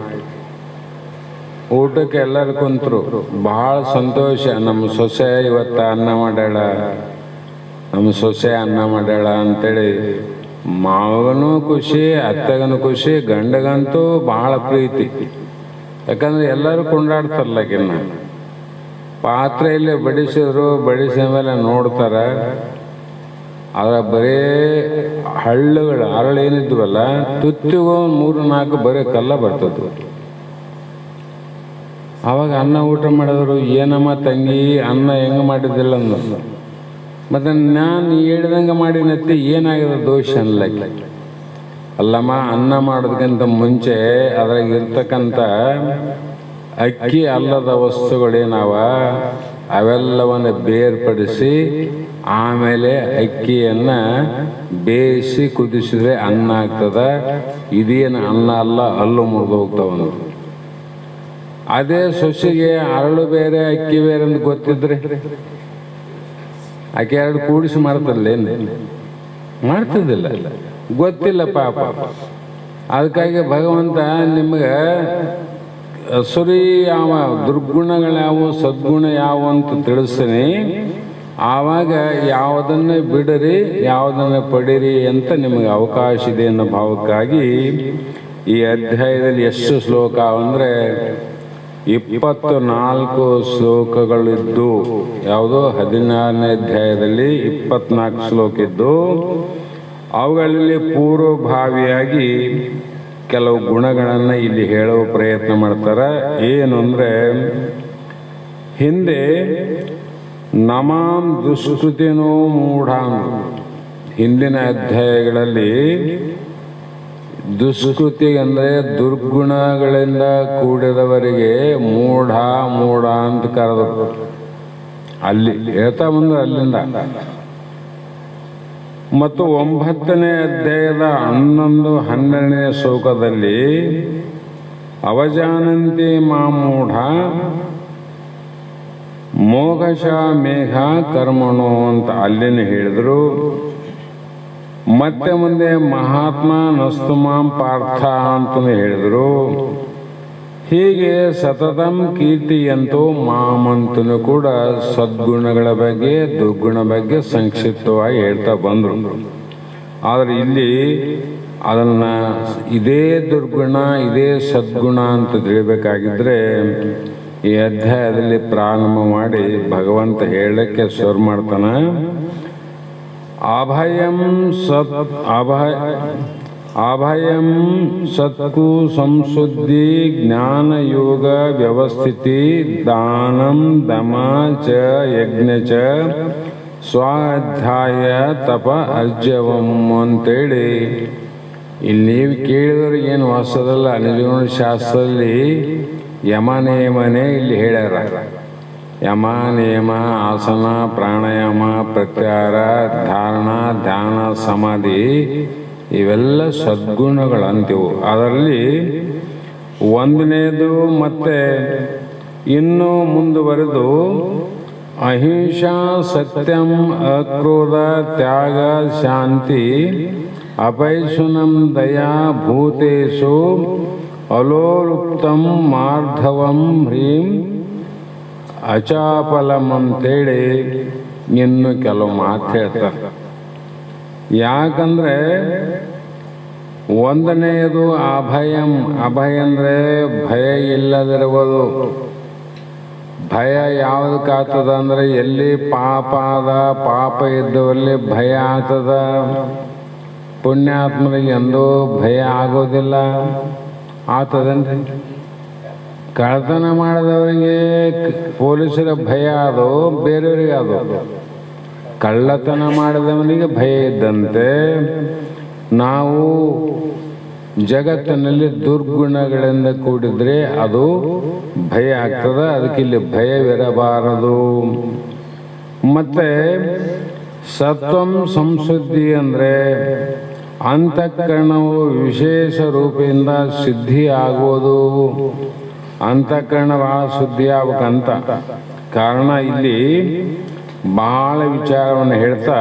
ಊಟಕ್ಕೆ ಎಲ್ಲರೂ ಕುಂತರು. ಭಾಳ ಸಂತೋಷ. ನಮ್ಮ ಸೊಸೆ ಇವತ್ತು ಅನ್ನ ಮಾಡ್ಯಾಳ, ನಮ್ಮ ಸೊಸೆ ಅನ್ನ ಮಾಡ್ಯಾಳ ಅಂತೇಳಿ ಮಾವಗನೂ ಖುಷಿ, ಅತ್ತೆಗನೂ ಖುಷಿ, ಗಂಡಗಂತೂ ಭಾಳ ಪ್ರೀತಿ. ಯಾಕಂದ್ರೆ ಎಲ್ಲರೂ ಕೊಂಡಾಡ್ತಾರಲ್ಲ. ಆಕಿನ್ನ ಪಾತ್ರೆಯಲ್ಲಿ ಬಡಿಸಿದ್ರು, ಬಡಿಸಿದ ಮೇಲೆ ನೋಡ್ತಾರೆ, ಅದರ ಬರೇ ಹಳ್ಳುಗಳು ಹರಳು ಏನಿದ್ವಲ್ಲ, ತುತ್ತಿಗೂ 3-4 ಬರೀ ಕಲ್ಲ ಬರ್ತದೆ. ಆವಾಗ ಅನ್ನ ಊಟ ಮಾಡಿದ್ರು, ಏನಮ್ಮ ತಂಗಿ ಅನ್ನ ಹೆಂಗೆ ಮಾಡಿದ್ದಿಲ್ಲ ಅನ್ನೋದು. ಮತ್ತು ನಾನು ಹೇಳ್ದಂಗೆ ಮಾಡಿನತ್ತಿ ಏನಾಗಿದೆ ದೋಷ ಅನ್ಲಕ್ಕ. ಅಲ್ಲಮ್ಮ, ಅನ್ನ ಮಾಡೋದಕ್ಕಿಂತ ಮುಂಚೆ ಅದ್ರಾಗ ಇರ್ತಕ್ಕಂಥ ಅಕ್ಕಿ ಅಲ್ಲದ ವಸ್ತುಗಳೇನಾವ ಅವೆಲ್ಲವನ್ನು ಬೇರ್ಪಡಿಸಿ ಆಮೇಲೆ ಅಕ್ಕಿಯನ್ನು ಬೇಯಿಸಿ ಕುದಿಸಿದ್ರೆ ಅನ್ನ ಆಗ್ತದ. ಇದೇನು ಅನ್ನ ಅಲ್ಲ, ಅಲ್ಲು ಮುರಿದು ಹೋಗ್ತಾವ. ಅದೇ ಸೊಸೆಗೆ ಅರಳು ಬೇರೆ ಅಕ್ಕಿ ಬೇರೆ ಅಂತ ಗೊತ್ತಿದ್ರೆ ಆಕೆ ಎರಡು ಕೂಡಿಸಿ ಮಾಡ್ತಲ್ಲೇನು? ಮಾಡ್ತಿದ್ದಿಲ್ಲ, ಗೊತ್ತಿಲ್ಲ ಪಾಪ. ಅದಕ್ಕಾಗಿ ಭಗವಂತ ನಿಮ್ಗೆ ಅಸುರಿ ಯಾವ, ದುರ್ಗುಣಗಳ್ಯಾವು, ಸದ್ಗುಣ ಯಾವ ಅಂತ ತಿಳಿಸ್ತೀನಿ. ಆವಾಗ ಯಾವುದನ್ನೇ ಬಿಡರಿ, ಯಾವುದನ್ನು ಪಡಿರಿ ಅಂತ ನಿಮಗೆ ಅವಕಾಶ ಇದೆ ಅನ್ನೋ ಭಾವಕ್ಕಾಗಿ ಈ ಅಧ್ಯಾಯದಲ್ಲಿ ಎಷ್ಟು ಶ್ಲೋಕ ಅಂದರೆ 24 ಶ್ಲೋಕಗಳಿದ್ದು. ಯಾವುದೋ 16ನೇ ಅಧ್ಯಾಯದಲ್ಲಿ 24 ಶ್ಲೋಕ ಇದ್ದು, ಅವುಗಳಲ್ಲಿ ಪೂರ್ವಭಾವಿಯಾಗಿ ಕೆಲವು ಗುಣಗಳನ್ನು ಇಲ್ಲಿ ಹೇಳುವ ಪ್ರಯತ್ನ ಮಾಡ್ತಾರೆ. ಏನು ಅಂದರೆ, ಹಿಂದೆ ನಮಾಂ ದುಷ್ಕೃತಿನೋ ಮೂಢಾಂ, ಹಿಂದಿನ ಅಧ್ಯಾಯಗಳಲ್ಲಿ ದುಷ್ಕೃತಿ ಅಂದರೆ ದುರ್ಗುಣಗಳಿಂದ ಕೂಡಿದವರಿಗೆ ಮೂಢ ಮೂಢ ಅಂತ ಕರೆದರು. ಅಲ್ಲಿ ಹೇಳ್ತಾ ಬಂದ್ರೆ ಅಲ್ಲಿಂದ. ಮತ್ತು 9ನೇ ಅಧ್ಯಾಯದ 11, 12ನೇ ಶ್ಲೋಕದಲ್ಲಿ ಅವಜಾನಂತಿ ಮಾಮೂಢ ಮೋಘಶ ಮೇಘ ಕರ್ಮಣೋ ಅಂತ ಅಲ್ಲಿನ ಹೇಳಿದರು. ಮತ್ತೆ ಮುಂದೆ ಮಹಾತ್ಮ ನಸ್ತುಮಾಂ ಪಾರ್ಥ ಅಂತಲೂ ಹೇಳಿದರು. ಹೀಗೆ ಸತತಂ ಕೀರ್ತಿಯಂತೂ ಮಾಮಂತನು ಕೂಡ ಸದ್ಗುಣಗಳ ಬಗ್ಗೆ ದುರ್ಗುಣ ಬಗ್ಗೆ ಸಂಕ್ಷಿಪ್ತವಾಗಿ ಹೇಳ್ತಾ ಬಂದರು. ಆದರೆ ಇಲ್ಲಿ ಅದನ್ನು ಇದೇ ದುರ್ಗುಣ ಇದೇ ಸದ್ಗುಣ ಅಂತ ತಿಳಿಬೇಕಾಗಿದ್ದರೆ ಈ ಅಧ್ಯಾಯದಲ್ಲಿ ಪ್ರಾರಂಭ ಮಾಡಿ ಭಗವಂತ ಹೇಳಕ್ಕೆ ಶುರು ಮಾಡ್ತಾನೆ. ಅಭಯಂ ಸತ್ಕು ಸಂಶುದ್ಧಿ ಜ್ಞಾನ ಯೋಗ ವ್ಯವಸ್ಥಿತಿ ದಾನಂ ದಮ ಚ ಯಜ್ಞ ಚ ಸ್ವಾಧ್ಯಾಯ ತಪ ಅರ್ಜವಂ ಅಂತೇಳಿ ಇಲ್ಲಿ ನೀವು ಕೇಳಿದ್ರೆ ಏನು ಹೊಸದಲ್ಲ. ನಿಜಗುಣ ಶಾಸ್ತ್ರದಲ್ಲಿ ಯಮನೇಮನೇ ಇಲ್ಲಿ ಹೇಳ್ಯಾರ. ಯಮ ನಿಯಮ ಆಸನ ಪ್ರಾಣಾಯಾಮ ಪ್ರತ್ಯಾಹಾರ ಧಾರಣ ಧ್ಯಾನ ಸಮಾಧಿ ಇವೆಲ್ಲ ಸದ್ಗುಣಗಳಂತೀವು. ಅದರಲ್ಲಿ ಒಂದನೇದು ಮತ್ತೆ ಇನ್ನೂ ಮುಂದುವರೆದು ಅಹಿಂಸಾ ಸತ್ಯಂ ಅಕ್ರೋಧ ತ್ಯಾಗ ಶಾಂತಿ ಅಪೈಶುನಂ ದಯಾ ಭೂತೇಶು ಅಲೋಲುಪ್ತಂ ಮಾರ್ಧವಂ ಹ್ರೀಂ ಅಚಾಪಲಂ ಅಂತೇಳಿ ಇನ್ನು ಕೆಲವು ಮಾತು ಹೇಳ್ತಾರೆ. ಯಾಕಂದ್ರೆ ಒಂದನೆಯದು ಅಭಯಂ. ಅಭಯ ಅಂದರೆ ಭಯ ಇಲ್ಲದಿರುವುದು. ಭಯ ಯಾವುದಕ್ಕಾಗ್ತದ ಅಂದರೆ ಎಲ್ಲಿ ಪಾಪ ಅದ, ಪಾಪ ಇದ್ದವಲ್ಲಿ ಭಯ ಆಗ್ತದ. ಪುಣ್ಯಾತ್ಮರಿಗೆ ಎಂದೂ ಭಯ ಆಗೋದಿಲ್ಲ. ಆಗ್ತದನ್ರಿ? ಕಳ್ಳತನ ಮಾಡಿದವರಿಗೆ ಪೊಲೀಸರ ಭಯ ಅದು, ಬೇರೆಯವರಿಗೆ ಅದು. ಕಳ್ಳತನ ಮಾಡಿದವನಿಗೆ ಭಯ ಇದ್ದಂತೆ ನಾವು ಜಗತ್ತಿನಲ್ಲಿ ದುರ್ಗುಣಗಳಿಂದ ಕೂಡಿದ್ರೆ ಅದು ಭಯ ಆಗ್ತದೆ. ಅದಕ್ಕೆ ಇಲ್ಲಿ ಭಯವಿರಬಾರದು. ಮತ್ತೆ ಸತ್ವಂ ಸಂಶುದ್ಧಿ ಅಂದರೆ ಅಂತಃಕರಣವು ವಿಶೇಷ ರೂಪದಿಂದ ಸಿದ್ಧಿ ಆಗುವುದು. ಅಂತಃಕರಣ ಬಹಳ ಶುದ್ಧಿ ಆಗ್ಬೇಕಂತ ಕಾರಣ ಇಲ್ಲಿ ಬಹಳ ವಿಚಾರವನ್ನು ಹೇಳ್ತಾ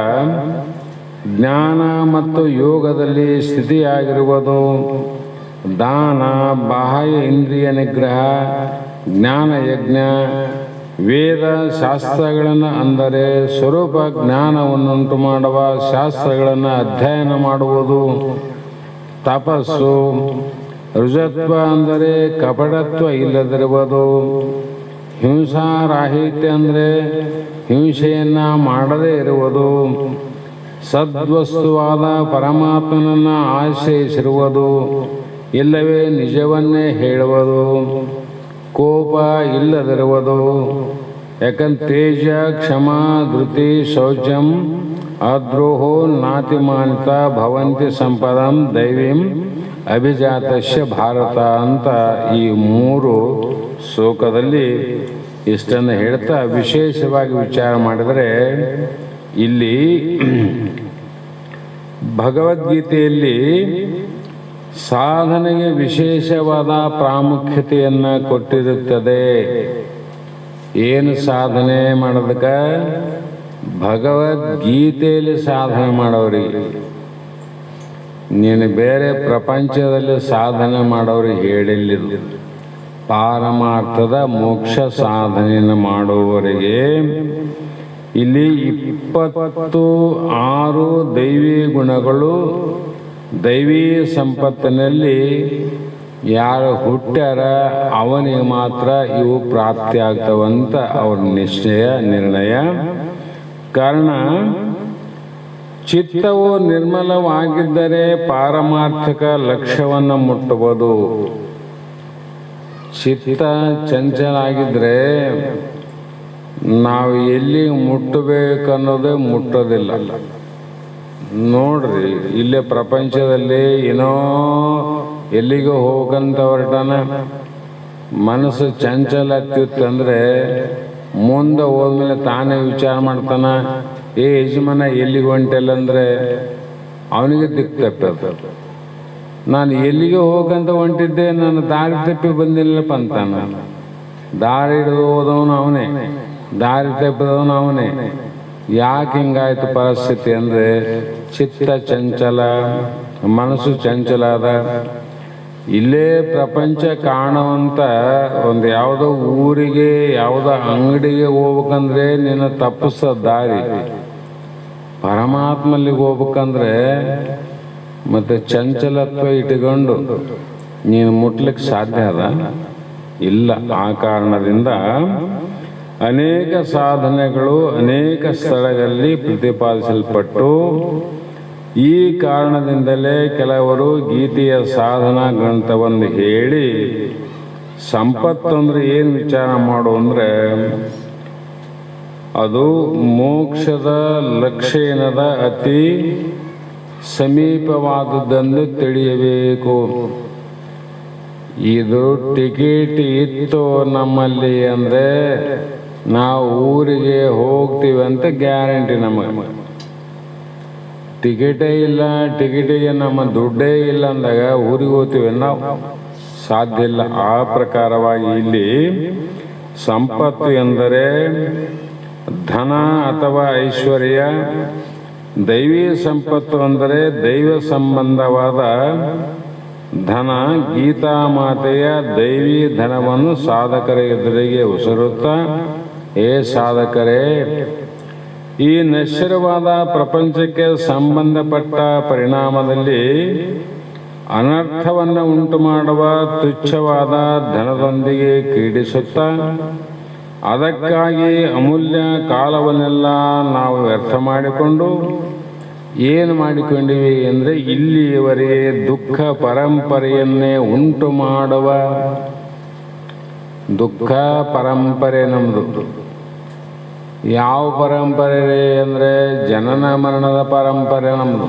ಜ್ಞಾನ ಮತ್ತು ಯೋಗದಲ್ಲಿ ಸ್ಥಿತಿಯಾಗಿರುವುದು. ದಾನ, ಬಾಹ್ಯ ಇಂದ್ರಿಯ ನಿಗ್ರಹ, ಜ್ಞಾನ ಯಜ್ಞ, ವೇದ ಶಾಸ್ತ್ರಗಳನ್ನು ಅಂದರೆ ಸ್ವರೂಪ ಜ್ಞಾನವನ್ನುಂಟು ಮಾಡುವ ಶಾಸ್ತ್ರಗಳನ್ನು ಅಧ್ಯಯನ ಮಾಡುವುದು. ತಪಸ್ಸು, ರುಜತ್ವ ಅಂದರೆ ಕಪಟತ್ವ ಇಲ್ಲದಿರುವುದು. ಹಿಂಸಾರಾಹಿತ್ಯ ಅಂದರೆ ಹಿಂಸೆಯನ್ನು ಮಾಡದೇ ಇರುವುದು. ಸದ್ವಸ್ತುವಾದ ಪರಮಾತ್ಮನನ್ನು ಆಶ್ರಯಿಸಿರುವುದು, ಇಲ್ಲವೇ ನಿಜವನ್ನೇ ಹೇಳುವುದು. ಕೋಪ ಇಲ್ಲದಿರುವುದು. ಯಾಕಂದ್ರೆ ತೇಜ, ಕ್ಷಮ, ಧೃತಿ, ಶೌಚಂ, ಅದ್ರೋಹೋ ನಾತಿಮಾನಿತ ಭವಂತಿ ಸಂಪದಂ ದೈವೀಂ ಅಭಿಜಾತಸ್ಯ ಭಾರತ ಅಂತ ಈ 3 ಶ್ಲೋಕದಲ್ಲಿ ಇಷ್ಟನ್ನು ಹೇಳ್ತಾ ವಿಶೇಷವಾಗಿ ವಿಚಾರ ಮಾಡಿದರೆ ಇಲ್ಲಿ ಭಗವದ್ಗೀತೆಯಲ್ಲಿ ಸಾಧನೆಗೆ ವಿಶೇಷವಾದ ಪ್ರಾಮುಖ್ಯತೆಯನ್ನು ಕೊಟ್ಟಿರುತ್ತದೆ. ಏನು ಸಾಧನೆ ಮಾಡೋದಕ್ಕೆ? ಭಗವದ್ಗೀತೆಯಲ್ಲಿ ಸಾಧನೆ ಮಾಡೋರಿಗೆ. ನೀನು ಬೇರೆ ಪ್ರಪಂಚದಲ್ಲಿ ಸಾಧನೆ ಮಾಡೋರಿಗೆ ಹೇಳಿಲ್ಲ. ಪಾರಮಾರ್ಥದ ಮೋಕ್ಷ ಸಾಧನೆಯನ್ನು ಮಾಡುವವರಿಗೆ ಇಲ್ಲಿ 26 ದೈವಿ ಗುಣಗಳು, ದೈವಿ ಸಂಪತ್ತಿನಲ್ಲಿ ಯಾರು ಹುಟ್ಟ್ಯಾರ ಅವನಿಗೆ ಮಾತ್ರ ಇವು ಪ್ರಾಪ್ತಿ ಆಗ್ತವಂತ ಅವ್ರ ನಿರ್ಣಯ. ಕಾರಣ ಚಿತ್ತವು ನಿರ್ಮಲವಾಗಿದ್ದರೆ ಪಾರಮಾರ್ಥಿಕ ಲಕ್ಷ್ಯವನ್ನು ಮುಟ್ಟಬಹುದು. ಚಿತ್ತ ಚಂಚಲ ಆಗಿದ್ರೆ ನಾವು ಎಲ್ಲಿ ಮುಟ್ಟಬೇಕನ್ನೋದೇ ಮುಟ್ಟೋದಿಲ್ಲ. ನೋಡ್ರಿ, ಇಲ್ಲೇ ಪ್ರಪಂಚದಲ್ಲಿ ಏನೋ ಎಲ್ಲಿಗೂ ಹೋಗಂತ ಹೊರಟಾನ, ಮನಸ್ಸು ಚಂಚಲ ಆಗ್ತಿತ್ತಂದ್ರೆ ಮುಂದೆ ಹೋದ್ಮೇಲೆ ತಾನೇ ವಿಚಾರ ಮಾಡ್ತಾನ, ಏ ಯಜಮಾನ ಎಲ್ಲಿಗೆ ಹೊಂಟಿಲ್ಲಂದ್ರೆ ಅವನಿಗೆ ದಿಕ್ಕು ತಪ್ಪದ. ನಾನು ಎಲ್ಲಿಗೆ ಹೋಗಂತ ಹೊಂಟಿದ್ದೆ, ನಾನು ದಾರಿ ತಪ್ಪಿ ಬಂದಿಲ್ಲಪ್ಪ ಅಂತಾನ. ದಾರಿ ಹಿಡಿದು ಹೋದವನು ಅವನೇ, ದಾರಿ ತಪ್ಪಿದವನು ಅವನೇ. ಯಾಕೆ ಹಿಂಗಾಯ್ತು ಪರಿಸ್ಥಿತಿ ಅಂದರೆ ಚಿತ್ತ ಚಂಚಲ, ಮನಸ್ಸು ಚಂಚಲ ಅದ. ಇಲ್ಲೇ ಪ್ರಪಂಚ ಕಾಣುವಂಥ ಒಂದು ಯಾವುದೋ ಊರಿಗೆ, ಯಾವುದೋ ಅಂಗಡಿಗೆ ಹೋಗ್ಬೇಕಂದ್ರೆ ನಿನ್ನ ತಪ್ಪಿಸೋ ದಾರಿ. ಪರಮಾತ್ಮಲ್ಲಿಗೆ ಹೋಗ್ಬೇಕಂದ್ರೆ ಮತ್ತೆ ಚಂಚಲತ್ವ ಇಟ್ಟುಕೊಂಡು ನೀನು ಮುಟ್ಲಿಕ್ಕೆ ಸಾಧ್ಯ ಅದ ಇಲ್ಲ. ಆ ಕಾರಣದಿಂದ ಅನೇಕ ಸಾಧನೆಗಳು ಅನೇಕ ಸ್ಥಳಗಳಲ್ಲಿ ಪ್ರತಿಪಾದಿಸಲ್ಪಟ್ಟು ಈ ಕಾರಣದಿಂದಲೇ ಕೆಲವರು ಗೀತೆಯ ಸಾಧನಾ ಗ್ರಂಥವನ್ನು ಹೇಳಿ ಸಂಪತ್ತು ಅಂದರೆ ಏನು ವಿಚಾರ ಮಾಡು ಅಂದರೆ ಅದು ಮೋಕ್ಷದ ಲಕ್ಷ್ಯದ ಅತಿ ಸಮೀಪವಾದುದನ್ನು ತಿಳಿಯಬೇಕು. ಇದು ಟಿಕೆಟ್ ಇತ್ತು ನಮ್ಮಲ್ಲಿ ಅಂದರೆ ನಾವು ಊರಿಗೆ ಹೋಗ್ತೀವಿ ಅಂತ ಗ್ಯಾರಂಟಿ. ನಮಗೆ ಟಿಕೆಟೇ ಇಲ್ಲ, ಟಿಕೆಟಿಗೆ ನಮ್ಮ ದುಡ್ಡೇ ಇಲ್ಲ ಅಂದಾಗ ಊರಿಗೆ ಹೋಗ್ತೀವಿ ನಾವು ಸಾಧ್ಯ ಇಲ್ಲ. ಆ ಪ್ರಕಾರವಾಗಿ ಇಲ್ಲಿ ಸಂಪತ್ತು ಎಂದರೆ ಧನ ಅಥವಾ ಐಶ್ವರ್ಯ, ದೈವಿ ಸಂಪತ್ತು ಅಂದರೆ ದೈವ ಸಂಬಂಧವಾದ ಧನ. ಗೀತಾಮಾತೆಯ ದೈವಿ ಧನವನ್ನು ಸಾಧಕರ ಎದುರಿಗೆ ಉಸಿರುತ್ತಾ, ಏ ಸಾಧಕರೇ, ಈ ನಶ್ವರವಾದ ಪ್ರಪಂಚಕ್ಕೆ ಸಂಬಂಧಪಟ್ಟ ಪರಿಣಾಮದಲ್ಲಿ ಅನರ್ಥವನ್ನು ಉಂಟು ಮಾಡುವ ತುಚ್ಛವಾದ ಧನದೊಂದಿಗೆ ಕ್ರೀಡಿಸುತ್ತಾ ಅದಕ್ಕಾಗಿ ಅಮೂಲ್ಯ ಕಾಲವನ್ನೆಲ್ಲ ನಾವು ವ್ಯರ್ಥ ಮಾಡಿಕೊಂಡು ಏನು ಮಾಡಿಕೊಂಡಿವಿ ಅಂದರೆ ಇಲ್ಲಿಯವರೆಗೆ ದುಃಖ ಪರಂಪರೆಯನ್ನೇ ಉಂಟು ಮಾಡುವ ದುಃಖ ಪರಂಪರೆ ನಮ್ಮದು. ಯಾವ ಪರಂಪರೆ ಅಂದರೆ ಜನನ ಮರಣದ ಪರಂಪರೆ ನಮ್ಮದು.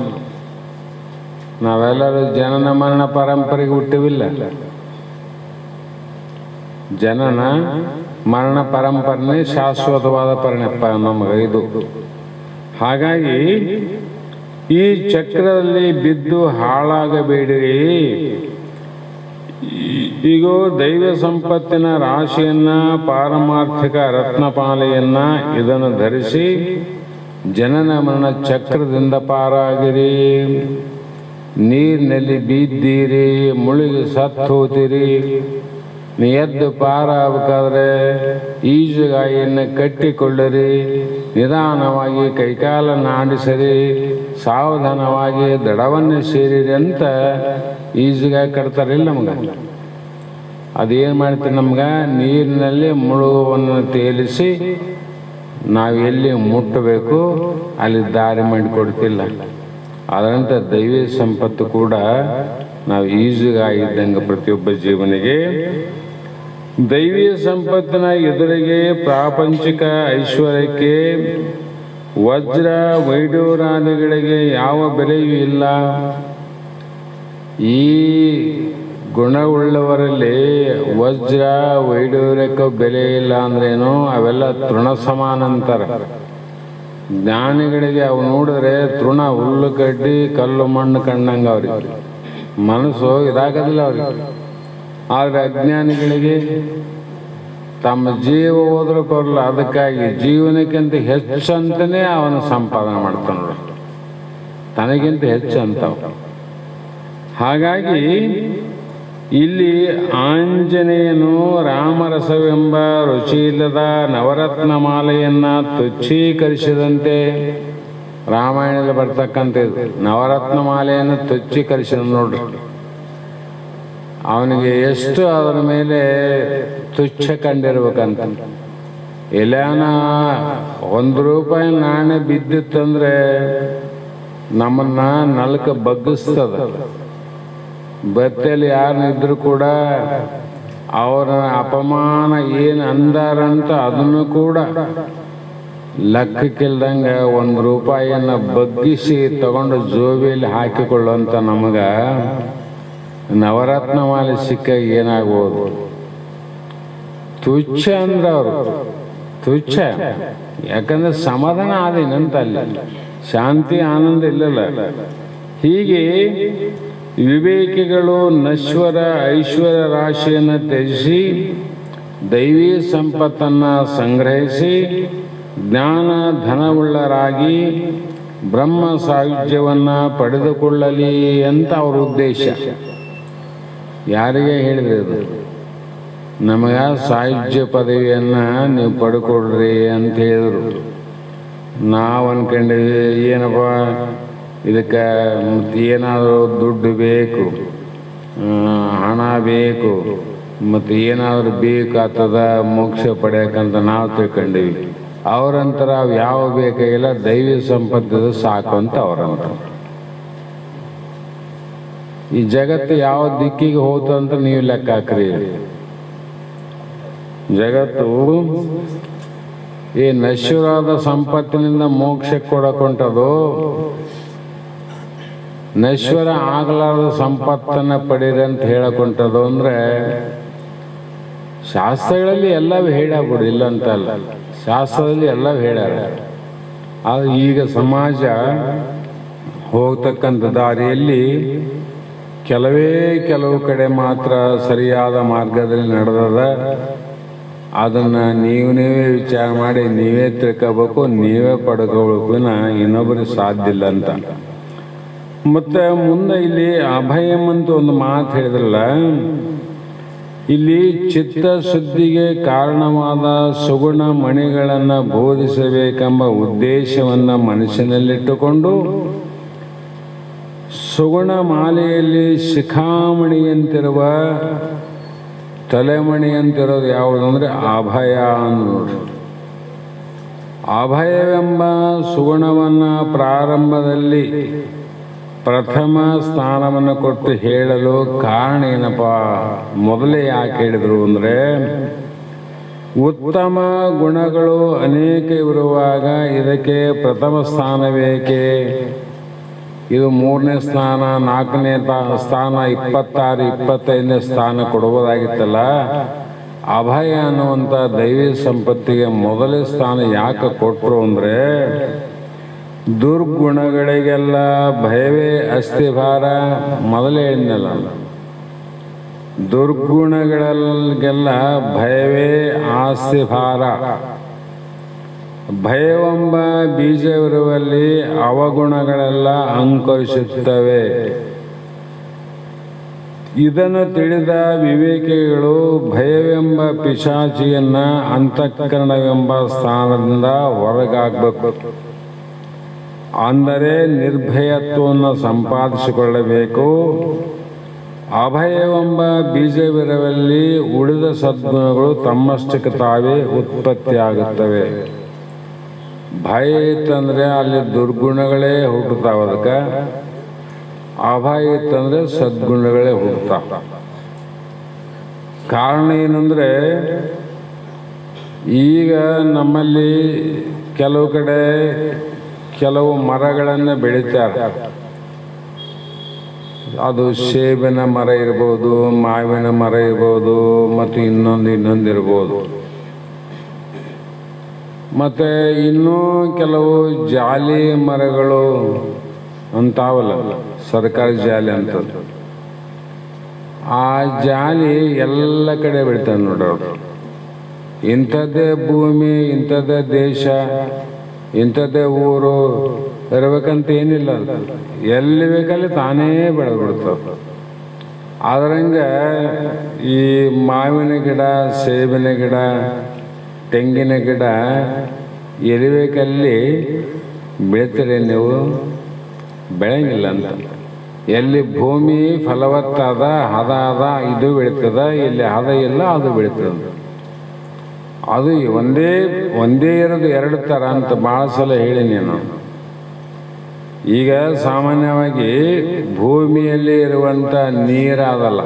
ನಾವೆಲ್ಲರೂ ಜನನ ಮರಣ ಪರಂಪರೆಗೆ ಹುಟ್ಟಿವಿಲ್ಲ, ಜನನ ಮರಣ ಪರಂಪರೆ ಶಾಶ್ವತವಾದ ಪರಿಣಪ ನಮಗೆ ಇದು. ಹಾಗಾಗಿ ಈ ಚಕ್ರದಲ್ಲಿ ಬಿದ್ದು ಹಾಳಾಗಬೇಡಿರಿ. ಈಗ ದೈವ ಸಂಪತ್ತಿನ ರಾಶಿಯನ್ನ, ಪಾರಮಾರ್ಥಿಕ ರತ್ನಪಾಲೆಯನ್ನ ಇದನ್ನು ಧರಿಸಿ ಜನನ ಮರಣ ಚಕ್ರದಿಂದ ಪಾರಾಗಿರಿ. ನೀರಿನಲ್ಲಿ ಬಿದ್ದೀರಿ, ಮುಳುಗಿ ಸತ್ತು ಹೋಗ್ತೀರಿ. ನೀ ಎದ್ದು ಪಾರಾಗಬೇಕಾದ್ರೆ ಈಜುಗಾಯಿಯನ್ನು ಕಟ್ಟಿಕೊಳ್ಳಿರಿ, ನಿಧಾನವಾಗಿ ಕೈಕಾಲನ್ನು ಆಡಿಸಿರಿ, ಸಾವಧಾನವಾಗಿ ದಡವನ್ನು ಸೇರಿರಿ ಅಂತ ಈಜುಗಾಯಿ ಕಟ್ತಾರಿಲ್ಲ ನಮ್ಗೆ. ಅದೇನು ಮಾಡ್ತೀರಿ, ನಮ್ಗೆ ನೀರಿನಲ್ಲಿ ಮುಳುಗುವನ್ನು ತೇಲಿಸಿ ನಾವು ಎಲ್ಲಿ ಮುಟ್ಟಬೇಕು ಅಲ್ಲಿ ದಾರಿ ಮಾಡಿಕೊಡ್ತಿಲ್ಲ. ಅದರಂತೆ ದೈವಿ ಸಂಪತ್ತು ಕೂಡ ನಾವು ಈಜುಗಾಯಿ ಇದ್ದಂಗೆ ಪ್ರತಿಯೊಬ್ಬ ಜೀವನಿಗೆ. ದೈವಿ ಸಂಪತ್ತಿನ ಎದುರಿಗೆ ಪ್ರಾಪಂಚಿಕ ಐಶ್ವರ್ಯಕ್ಕೆ, ವಜ್ರ ವೈಡೂರಾದಿಗಳಿಗೆ ಯಾವ ಬೆಲೆಯೂ ಇಲ್ಲ. ಈ ಗುಣವುಳ್ಳವರಲ್ಲಿ ವಜ್ರ ವೈಡೂರ್ಯಕ್ಕೆ ಬೆಲೆ ಇಲ್ಲ ಅಂದ್ರೇನು, ಅವೆಲ್ಲ ತೃಣ ಸಮಾನ ಅಂತಾರೆ. ಜ್ಞಾನಿಗಳಿಗೆ ಅವು ನೋಡಿದ್ರೆ ತೃಣ, ಹುಲ್ಲು ಕಡ್ಡಿ ಕಲ್ಲು ಮಣ್ಣು ಕಂಡಂಗೆ ಅವ್ರಿಗೆ ಮನಸ್ಸು ಇದಾಗೋದಿಲ್ಲ ಅವ್ರಿಗೆ. ಆದರೆ ಅಜ್ಞಾನಿಗಳಿಗೆ ತಮ್ಮ ಜೀವ ಹೋದ್ರೂ ಕೊರಲ್ಲ, ಅದಕ್ಕಾಗಿ ಜೀವನಕ್ಕಿಂತ ಹೆಚ್ಚಂತನೇ ಅವನು ಸಂಪಾದನೆ ಮಾಡ್ತಾನ, ತನಗಿಂತ ಹೆಚ್ಚು ಅಂತವ. ಹಾಗಾಗಿ ಇಲ್ಲಿ ಆಂಜನೇಯನು ರಾಮರಸವೆಂಬ ರುಚಿಯಿಲ್ಲದ ನವರತ್ನ ಮಾಲೆಯನ್ನು ತುಚ್ಛೀಕರಿಸಿದಂತೆ, ರಾಮಾಯಣದಲ್ಲಿ ಬರ್ತಕ್ಕಂಥದ್ದು ನವರತ್ನ ಮಾಲೆಯನ್ನು ತುಚ್ಛೀಕರಿಸಿದ ನೋಡ್ರಿ. ಅವನಿಗೆ ಎಷ್ಟು ಅದರ ಮೇಲೆ ತುಚ್ಛ ಕಂಡಿರ್ಬೇಕಂತ. ಎಲ್ಲಾನ ₹1 ನಾಣ್ಯ ಬಿದ್ದಿತ್ತಂದ್ರೆ ನಮ್ಮನ್ನ ನಲ್ಕ ಬಗ್ಗಿಸ್ತದ. ಬತ್ತಲ್ಲಿ ಯಾರನ್ನಿದ್ರು ಕೂಡ ಅವರ ಅಪಮಾನ ಏನು ಅಂದಾರಂತ ಅದನ್ನು ಕೂಡ ಲೆಕ್ಕಕ್ಕಿಲ್ದಂಗೆ ₹1 ಬಗ್ಗಿಸಿ ತಗೊಂಡು ಜೋಬಿಯಲ್ಲಿ ಹಾಕಿಕೊಳ್ಳುವಂಥ ನಮಗೆ ನವರತ್ನ ಮಾಲೆ ಸಿಕ್ಕಾಗ ಏನಾಗ್ಬೋದು? ತುಚ್ಛ ಅಂದ್ರೆ ಅವರು ತುಚ್ಛ. ಯಾಕಂದ್ರೆ ಸಮಾಧಾನ ಆದೇನಂತ, ಅಲ್ಲಿ ಶಾಂತಿ ಆನಂದ ಇಲ್ಲಲ್ಲ. ಹೀಗೆ ವಿವೇಕಿಗಳು ನಶ್ವರ ಐಶ್ವರ್ಯ ರಾಶಿಯನ್ನು ತ್ಯಜಿಸಿ ದೈವಿ ಸಂಪತ್ತನ್ನು ಸಂಗ್ರಹಿಸಿ ಜ್ಞಾನ ಧನವುಳ್ಳರಾಗಿ ಬ್ರಹ್ಮ ಸಾಯುಜ್ಯವನ್ನು ಪಡೆದುಕೊಳ್ಳಲಿ ಅಂತ ಅವ್ರ ಉದ್ದೇಶ. ಯಾರಿಗೆ ಹೇಳಿದ್ರು? ನಮಗೆ ಸಾಯುಜ್ಯ ಪದವಿಯನ್ನು ನೀವು ಪಡ್ಕೊಳ್ರಿ ಅಂತ ಹೇಳಿದರು. ನಾವು ಅಂದ್ಕೊಂಡಿವಿ ಏನಪ್ಪ ಇದಕ್ಕೆ ಏನಾದರೂ ದುಡ್ಡು ಬೇಕು, ಹಣ ಬೇಕು, ಮತ್ತು ಏನಾದರೂ ಬೇಕಾಗ್ತದ ಮೋಕ್ಷ ಪಡೆಯಕ್ಕಂತ ನಾವು ತಿಳ್ಕೊಂಡಿವಿ. ಅವರಂತರ ಅವು ಯಾವ ಬೇಕಾಗಿಲ್ಲ, ದೈವಿ ಸಂಪತ್ತಿದ ಸಾಕು ಅಂತ ಅವರಂತ. ಈ ಜಗತ್ತು ಯಾವ ದಿಕ್ಕಿಗೆ ಹೋತಂತ ನೀವು ಲೆಕ್ಕ ಹಾಕ್ರಿ. ಜಗತ್ತು ಈ ನಶ್ವರಾದ ಸಂಪತ್ತಿನಿಂದ ಮೋಕ್ಷಕ್ಕೆ ಕೊಡಕೊಂಟದು, ನಶ್ವರ ಆಗಲಾರದ ಸಂಪತ್ತನ್ನ ಪಡೀರಿ ಅಂತ ಹೇಳಕೊಂಟದು. ಅಂದ್ರೆ ಶಾಸ್ತ್ರಗಳಲ್ಲಿ ಎಲ್ಲವೂ ಹೇಳ್ಯಾಬಿಡು, ಇಲ್ಲ ಅಂತಲ್ಲ, ಶಾಸ್ತ್ರದಲ್ಲಿ ಎಲ್ಲವೂ ಹೇಳ್ಯಾರ. ಆದ್ರೆ ಈಗ ಸಮಾಜ ಹೋಗ್ತಕ್ಕಂಥ ದಾರಿಯಲ್ಲಿ ಕೆಲವು ಕಡೆ ಮಾತ್ರ ಸರಿಯಾದ ಮಾರ್ಗದಲ್ಲಿ ನಡೆದದ. ಅದನ್ನು ನೀವೇ ವಿಚಾರ ಮಾಡಿ ನೀವೇ ತಿಳ್ಕೋಬೇಕು, ನೀವೇ ಪಡ್ಕೋಬೇಕು, ಇನ್ನೊಬ್ಬರಿಗೆ ಸಾಧ್ಯ ಇಲ್ಲ ಅಂತ. ಮತ್ತೆ ಮುಂದೆ ಇಲ್ಲಿ ಅಭಯಂ ಅಂತ ಒಂದು ಮಾತು ಹೇಳಿದ್ರಲ್ಲ, ಇಲ್ಲಿ ಚಿತ್ತ ಶುದ್ಧಿಗೆ ಕಾರಣವಾದ ಸುಗುಣ ಮಣಿಗಳನ್ನು ಬೋಧಿಸಬೇಕೆಂಬ ಉದ್ದೇಶವನ್ನು ಮನಸ್ಸಿನಲ್ಲಿಟ್ಟುಕೊಂಡು ಸುಗುಣ ಮಾಲೆಯಲ್ಲಿ ಶಿಖಾಮಣಿಯಂತಿರುವ ತಲೆಮಣಿಯಂತಿರೋದು ಯಾವುದಂದ್ರೆ ಅಭಯ ಅನ್ನೋದು. ಅಭಯವೆಂಬ ಸುಗುಣವನ್ನು ಪ್ರಾರಂಭದಲ್ಲಿ ಪ್ರಥಮ ಸ್ಥಾನವನ್ನು ಕೊಟ್ಟು ಹೇಳಲು ಕಾರಣ ಏನಪ್ಪ? ಮೊದಲೇ ಯಾಕೆ ಹೇಳಿದರು ಅಂದರೆ, ಉತ್ತಮ ಗುಣಗಳು ಅನೇಕ ಇರುವಾಗ ಇದಕ್ಕೆ ಪ್ರಥಮ ಸ್ಥಾನ ಬೇಕೆ? ಇದು 3ನೇ ಸ್ಥಾನ, 4ನೇ ಸ್ಥಾನ, 26, 25ನೇ ಸ್ಥಾನ ಕೊಡುವುದಾಗಿತ್ತಲ್ಲ. ಅಭಯ ಅನ್ನುವಂಥ ದೈವಿ ಸಂಪತ್ತಿಗೆ ಮೊದಲೇ ಸ್ಥಾನ ಯಾಕೆ ಕೊಟ್ಟರು ಅಂದರೆ, ದುರ್ಗುಣಗಳಿಗೆಲ್ಲ ಭಯವೇ ಅಸ್ಥಿಭಾರ. ಮೊದಲೇ ಹೇಳಿದ್ನಲ್ಲ, ದುರ್ಗುಣಗಳಿಗೆಲ್ಲ ಭಯವೇ ಆಸ್ತಿಭಾರ. ಭಯವೆಂಬ ಬೀಜವಿರುವಲ್ಲಿ ಅವಗುಣಗಳೆಲ್ಲ ಅಂಕುರಿಸುತ್ತವೆ. ಇದನ್ನು ತಿಳಿದ ವಿವೇಕಿಗಳು ಭಯವೆಂಬ ಪಿಶಾಚಿಯನ್ನ ಅಂತಃಕರಣವೆಂಬ ಸ್ಥಾನದಿಂದ ಹೊರಗಾಗಬೇಕು. ಅಂದರೆ ನಿರ್ಭಯತ್ವವನ್ನು ಸಂಪಾದಿಸಿಕೊಳ್ಳಬೇಕು. ಅಭಯವೆಂಬ ಬೀಜವಿರುವಲ್ಲಿ ಉಳಿದ ಸದ್ಗುಣಗಳು ತಮ್ಮಷ್ಟಕ್ಕೆ ತಾವೇ ಉತ್ಪತ್ತಿಯಾಗುತ್ತವೆ. ಭಯ ಇತ್ತಂದ್ರೆ ಅಲ್ಲಿ ದುರ್ಗುಣಗಳೇ ಹುಟ್ಟುತ್ತಾವ, ಅದಕ್ಕೆ ಅಭಯ ಇತ್ತಂದ್ರೆ ಸದ್ಗುಣಗಳೇ ಹುಟ್ಟುತ್ತಾವ. ಕಾರಣ ಏನಂದ್ರೆ, ಈಗ ನಮ್ಮಲ್ಲಿ ಕೆಲವು ಕಡೆ ಕೆಲವು ಮರಗಳನ್ನು ಬೆಳೀತಾರೆ. ಅದು ಸೇಬಿನ ಮರ ಇರ್ಬೋದು, ಮಾವಿನ ಮರ ಇರ್ಬೋದು, ಮತ್ತು ಇನ್ನೊಂದು ಇರ್ಬೋದು. ಮತ್ತು ಇನ್ನೂ ಕೆಲವು ಜಾಲಿ ಮರಗಳು ಅಂತಾವಲ್ಲ, ಸರ್ಕಾರಿ ಜಾಲಿ ಅಂತ. ಆ ಜಾಲಿ ಎಲ್ಲ ಕಡೆ ಬೆಳಿತಾರೆ ನೋಡೋರು. ಇಂಥದ್ದೇ ಭೂಮಿ, ಇಂಥದ್ದೇ ದೇಶ, ಇಂಥದ್ದೇ ಊರು ಇರಬೇಕಂತ ಏನಿಲ್ಲ. ಎಲ್ಲಿ ಬೇಕಲ್ಲಿ ತಾನೇ ಬೆಳೆದ್ಬಿಡ್ತವೆ. ಆದ್ರಂಗೆ ಈ ಮಾವಿನ ಗಿಡ, ಸೇಬಿನ ಗಿಡ, ತೆಂಗಿನ ಗಿಡ ಎಲ್ಲಿ ಬೇಕಲ್ಲಿ ಬೆಳಿತೀರಿ ನೀವು? ಬೆಳೆಯಂಗಿಲ್ಲ ಅಂತ. ಎಲ್ಲಿ ಭೂಮಿ ಫಲವತ್ತಾದ ಹದ ಅದ ಇದು ಬೆಳೀತದ, ಇಲ್ಲಿ ಹದ ಇಲ್ಲ ಅದು ಬೆಳೀತದ. ಅದು ಒಂದೇ ಇರೋದು 2 ಥರ ಅಂತ ಭಾಳ ಸಲ ಹೇಳಿ ನೀನು. ಈಗ ಸಾಮಾನ್ಯವಾಗಿ ಭೂಮಿಯಲ್ಲಿ ಇರುವಂಥ ನೀರಾದಲ್ಲ,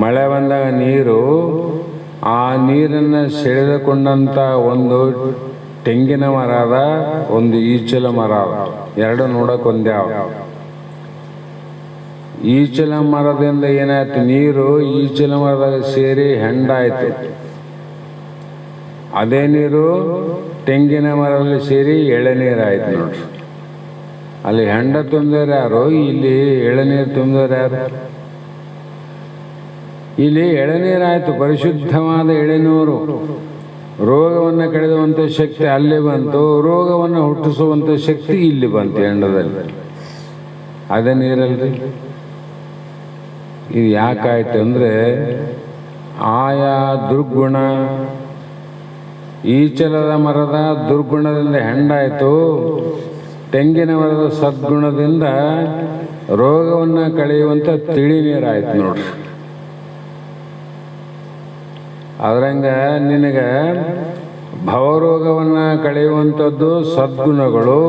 ಮಳೆ ಬಂದಾಗ ನೀರು, ಆ ನೀರನ್ನು ಸೆಳೆದುಕೊಂಡಂಥ ಒಂದು ತೆಂಗಿನ ಮರ ಅದ, ಒಂದು ಈಚಲ ಮರ ಅದ. 2 ನೋಡಕ್ಕೆ ಒಂದೇ ಅವ. ಈಚಲ ಮರದಿಂದ ಏನಾಯ್ತು, ನೀರು ಈಚಲ ಮರದಾಗ ಸೇರಿ ಹೆಂಡಾಯ್ತು. ಅದೇ ನೀರು ತೆಂಗಿನ ಮರದಲ್ಲಿ ಸೇರಿ ಎಳೆನೀರಾಯ್ತು ನೋಡ್ರಿ. ಅಲ್ಲಿ ಹೆಂಡ ತುಂಬಿದವ್ರು ಯಾರು, ಇಲ್ಲಿ ಎಳೆನೀರು ತುಂಬಿದವ್ರು ಯಾರು? ಇಲ್ಲಿ ಎಳೆನೀರಾಯ್ತು, ಪರಿಶುದ್ಧವಾದ ಎಳೆನೀರು. ರೋಗವನ್ನು ಕಳೆದುವಂಥ ಶಕ್ತಿ ಅಲ್ಲಿ ಬಂತು, ರೋಗವನ್ನು ಹುಟ್ಟಿಸುವಂಥ ಶಕ್ತಿ ಇಲ್ಲಿ ಬಂತು ಹೆಂಡದಲ್ಲಿ. ಅದೇ ನೀರಲ್ರಿ. ಇದು ಯಾಕಾಯ್ತು ಅಂದರೆ, ಆಯಾ ದುರ್ಗುಣ, ಈಚಲದ ಮರದ ದುರ್ಗುಣದಿಂದ ಹೆಂಡಾಯಿತು, ತೆಂಗಿನ ಮರದ ಸದ್ಗುಣದಿಂದ ರೋಗವನ್ನು ಕಳೆಯುವಂಥ ತಿಳಿ ನೀರಾಯ್ತು ನೋಡ್ರಿ. ಅದ್ರಂಗ ನಿನಗೆ ಭವರೋಗವನ್ನು ಕಳೆಯುವಂಥದ್ದು ಸದ್ಗುಣಗಳು,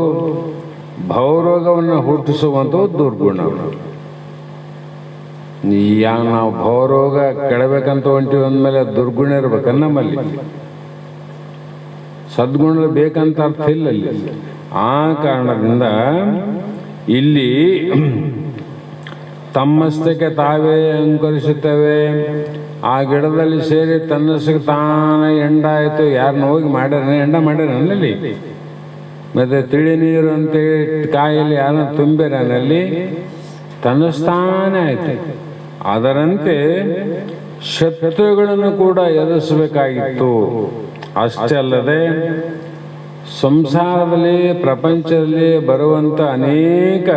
ಭವರೋಗವನ್ನು ಹುಟ್ಟಿಸುವಂಥದ್ದು ದುರ್ಗುಣಗಳು. ನಾವು ಭವರೋಗ ಕೆಡಬೇಕಂತ ಹೊಂಟಿವಿ ಅಂದಮೇಲೆ ದುರ್ಗುಣ ಇರ್ಬೇಕನ್ನ ನಮ್ಮಲ್ಲಿ, ಸದ್ಗುಣ ಬೇಕಂತ ಅರ್ಥ ಇಲ್ಲ ಅಲ್ಲಿ. ಆ ಕಾರಣದಿಂದ ಇಲ್ಲಿ ತಮ್ಮಷ್ಟಕ್ಕೆ ತಾವೇ ಅಂಕರಿಸುತ್ತವೆ. ಆ ಗಿಡದಲ್ಲಿ ಸೇರಿ ತನ್ನಷ್ಟಕ್ಕೆ ತಾನೇ ಎಂಡ ಆಯಿತು. ಯಾರನ್ನ ಹೋಗಿ ಮಾಡ್ಯಾರ, ಎಂಡ ಮಾಡ್ಯಾರ ನನ್ನಲ್ಲಿ. ಮತ್ತೆ ತಿಳಿ ನೀರು ಅಂತೇಳಿ ಕಾಯಲ್ಲಿ ಯಾರನ್ನ ತುಂಬ್ಯಾರಲ್ಲಿ ತನ್ನಷ್ಟಾನೇ ಆಯ್ತು. ಅದರಂತೆ ಶತ್ರುಗಳನ್ನು ಕೂಡ ಎದುರಿಸಬೇಕಾಗಿತ್ತು. ಅಷ್ಟೇ ಅಲ್ಲದೆ ಸಂಸಾರದಲ್ಲಿ, ಪ್ರಪಂಚದಲ್ಲಿ ಬರುವಂಥ ಅನೇಕ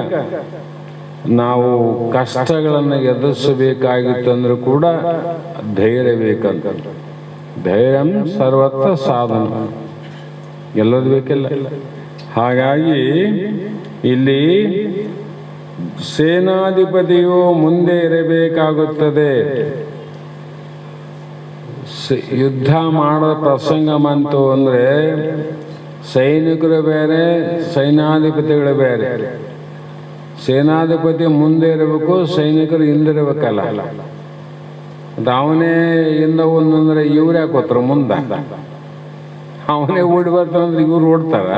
ನಾವು ಕಷ್ಟಗಳನ್ನು ಎದುರಿಸಬೇಕಾಗಿತ್ತಂದ್ರೂ ಕೂಡ ಧೈರ್ಯ ಬೇಕಂತ. ಧೈರ್ಯಂ ಸರ್ವತ್ರ ಸಾಧನ, ಎಲ್ಲದು ಬೇಕಿಲ್ಲ. ಹಾಗಾಗಿ ಇಲ್ಲಿ ಸೇನಾಧಿಪತಿಯು ಮುಂದೆ ಇರಬೇಕಾಗುತ್ತದೆ. ಯುದ್ಧ ಮಾಡೋ ಪ್ರಸಂಗ ಬಂತು ಅಂದರೆ ಸೈನಿಕರು ಬೇರೆ, ಸೇನಾಧಿಪತಿಗಳು ಬೇರೆ. ಸೇನಾಧಿಪತಿ ಮುಂದೆ ಇರಬೇಕು, ಸೈನಿಕರು ಹಿಂದಿರಬೇಕಲ್ಲ. ಅವನೇ ಹಿಂದ ಒಂದಂದ್ರೆ ಇವ್ರು ಯಾಕೆ ಹೋತ್ರ ಮುಂದೆ, ಅವನೇ ಓಡಿ ಬರ್ತಾನಂದ್ರೆ ಇವ್ರು ಓಡ್ತಾರ.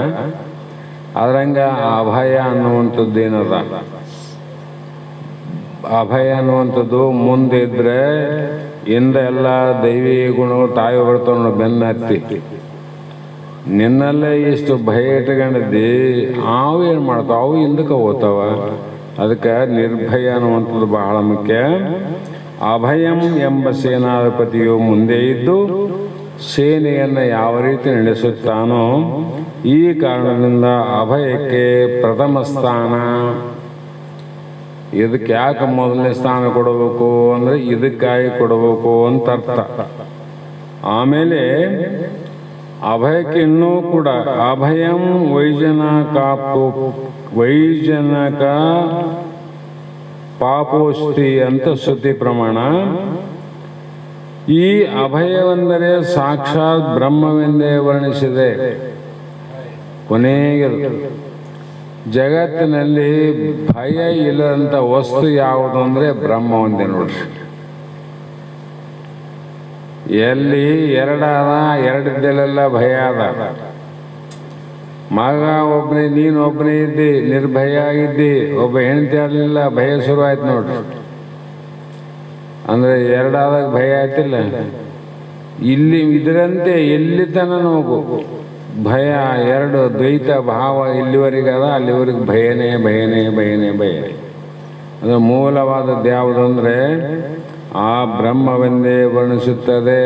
ಅದ್ರಂಗ ಅಭಯ ಅನ್ನುವಂಥದ್ದು ಏನದ, ಅಭಯ ಅನ್ನುವಂಥದ್ದು ಮುಂದೆ ಇದ್ರೆ ಹಿಂದೆ ಎಲ್ಲ ದೈವಿ ಗುಣಗಳು ತಾಯಿ ಬರ್ತಾವ ಬೆನ್ನ ಹತ್ತಿ. ನಿನ್ನಲ್ಲೇ ಇಷ್ಟು ಭಯ ಇಟ್ಕೊಂಡಿದ್ದಿ, ಅವು ಏನು ಮಾಡ್ತಾವ, ಅವು ಹಿಂದಕ್ಕೆ ಹೋಗ್ತಾವ. ಅದಕ್ಕೆ ನಿರ್ಭಯ ಅನ್ನುವಂಥದ್ದು ಬಹಳ ಮುಖ್ಯ. ಅಭಯಂ ಎಂಬ ಸೇನಾಧಿಪತಿಯು ಮುಂದೆ ಇದ್ದು ಸೇನೆಯನ್ನು ಯಾವ ರೀತಿ ನಡೆಸುತ್ತಾನೋ ಈ ಕಾರಣದಿಂದ ಅಭಯಕ್ಕೆ ಪ್ರಥಮ ಸ್ಥಾನ. ಇದಕ್ಕೆ ಯಾಕೆ ಮೊದಲನೇ ಸ್ಥಾನ ಕೊಡಬೇಕು ಅಂದರೆ ಇದಕ್ಕಾಗಿ ಕೊಡಬೇಕು ಅಂತ ಅರ್ಥ. ಆಮೇಲೆ ಅಭಯಕ್ಕೆ ಇನ್ನೂ ಕೂಡ ಅಭಯಂ ವೈಜನಕ ಪಾಪೋಷ್ಟಿ ಅಂತ ಶ್ರುತಿ ಪ್ರಮಾಣ. ಈ ಅಭಯವೆಂದರೆ ಸಾಕ್ಷಾತ್ ಬ್ರಹ್ಮವೆಂದೇ ವರ್ಣಿಸಿದೆ. ಕೊನೆಗೆ ಜಗತ್ತಿನಲ್ಲಿ ಭಯ ಇಲ್ಲದಂಥ ವಸ್ತು ಯಾವುದು ಅಂದರೆ ಬ್ರಹ್ಮ ಒಂದೇ ನೋಡ್ರಿ. ಎಲ್ಲಿ ಎರಡಾದ, ಎರಡಿದ್ದೆಲ್ಲ ಭಯ ಅದ. ಮಗ ಒಬ್ಬನೇ, ನೀನು ಒಬ್ಬನೇ ಇದ್ದಿ, ನಿರ್ಭಯ ಆಗಿದ್ದಿ. ಒಬ್ಬ ಹೆಂಡತಿ ಆಗಲಿಲ್ಲ, ಭಯ ಶುರು ಆಯ್ತು ನೋಡ್ರಿ. ಅಂದರೆ ಎರಡಾದಾಗ ಭಯ ಆಯ್ತಿಲ್ಲ. ಇಲ್ಲಿ ಇದರಂತೆ ಎಲ್ಲಿ ತನ ಹೋಗು ಭಯ, ಎರಡು ದ್ವೈತ ಭಾವ ಇಲ್ಲಿವರೆಗದ, ಅಲ್ಲಿವರೆಗೆ ಭಯನೇ ಭಯನೇ ಭಯನೇ ಭಯ. ಅದು ಮೂಲವಾದದ್ದು ಯಾವುದಂದ್ರೆ ಆ ಬ್ರಹ್ಮವೆಂದೇ ವರ್ಣಿಸುತ್ತದೆ.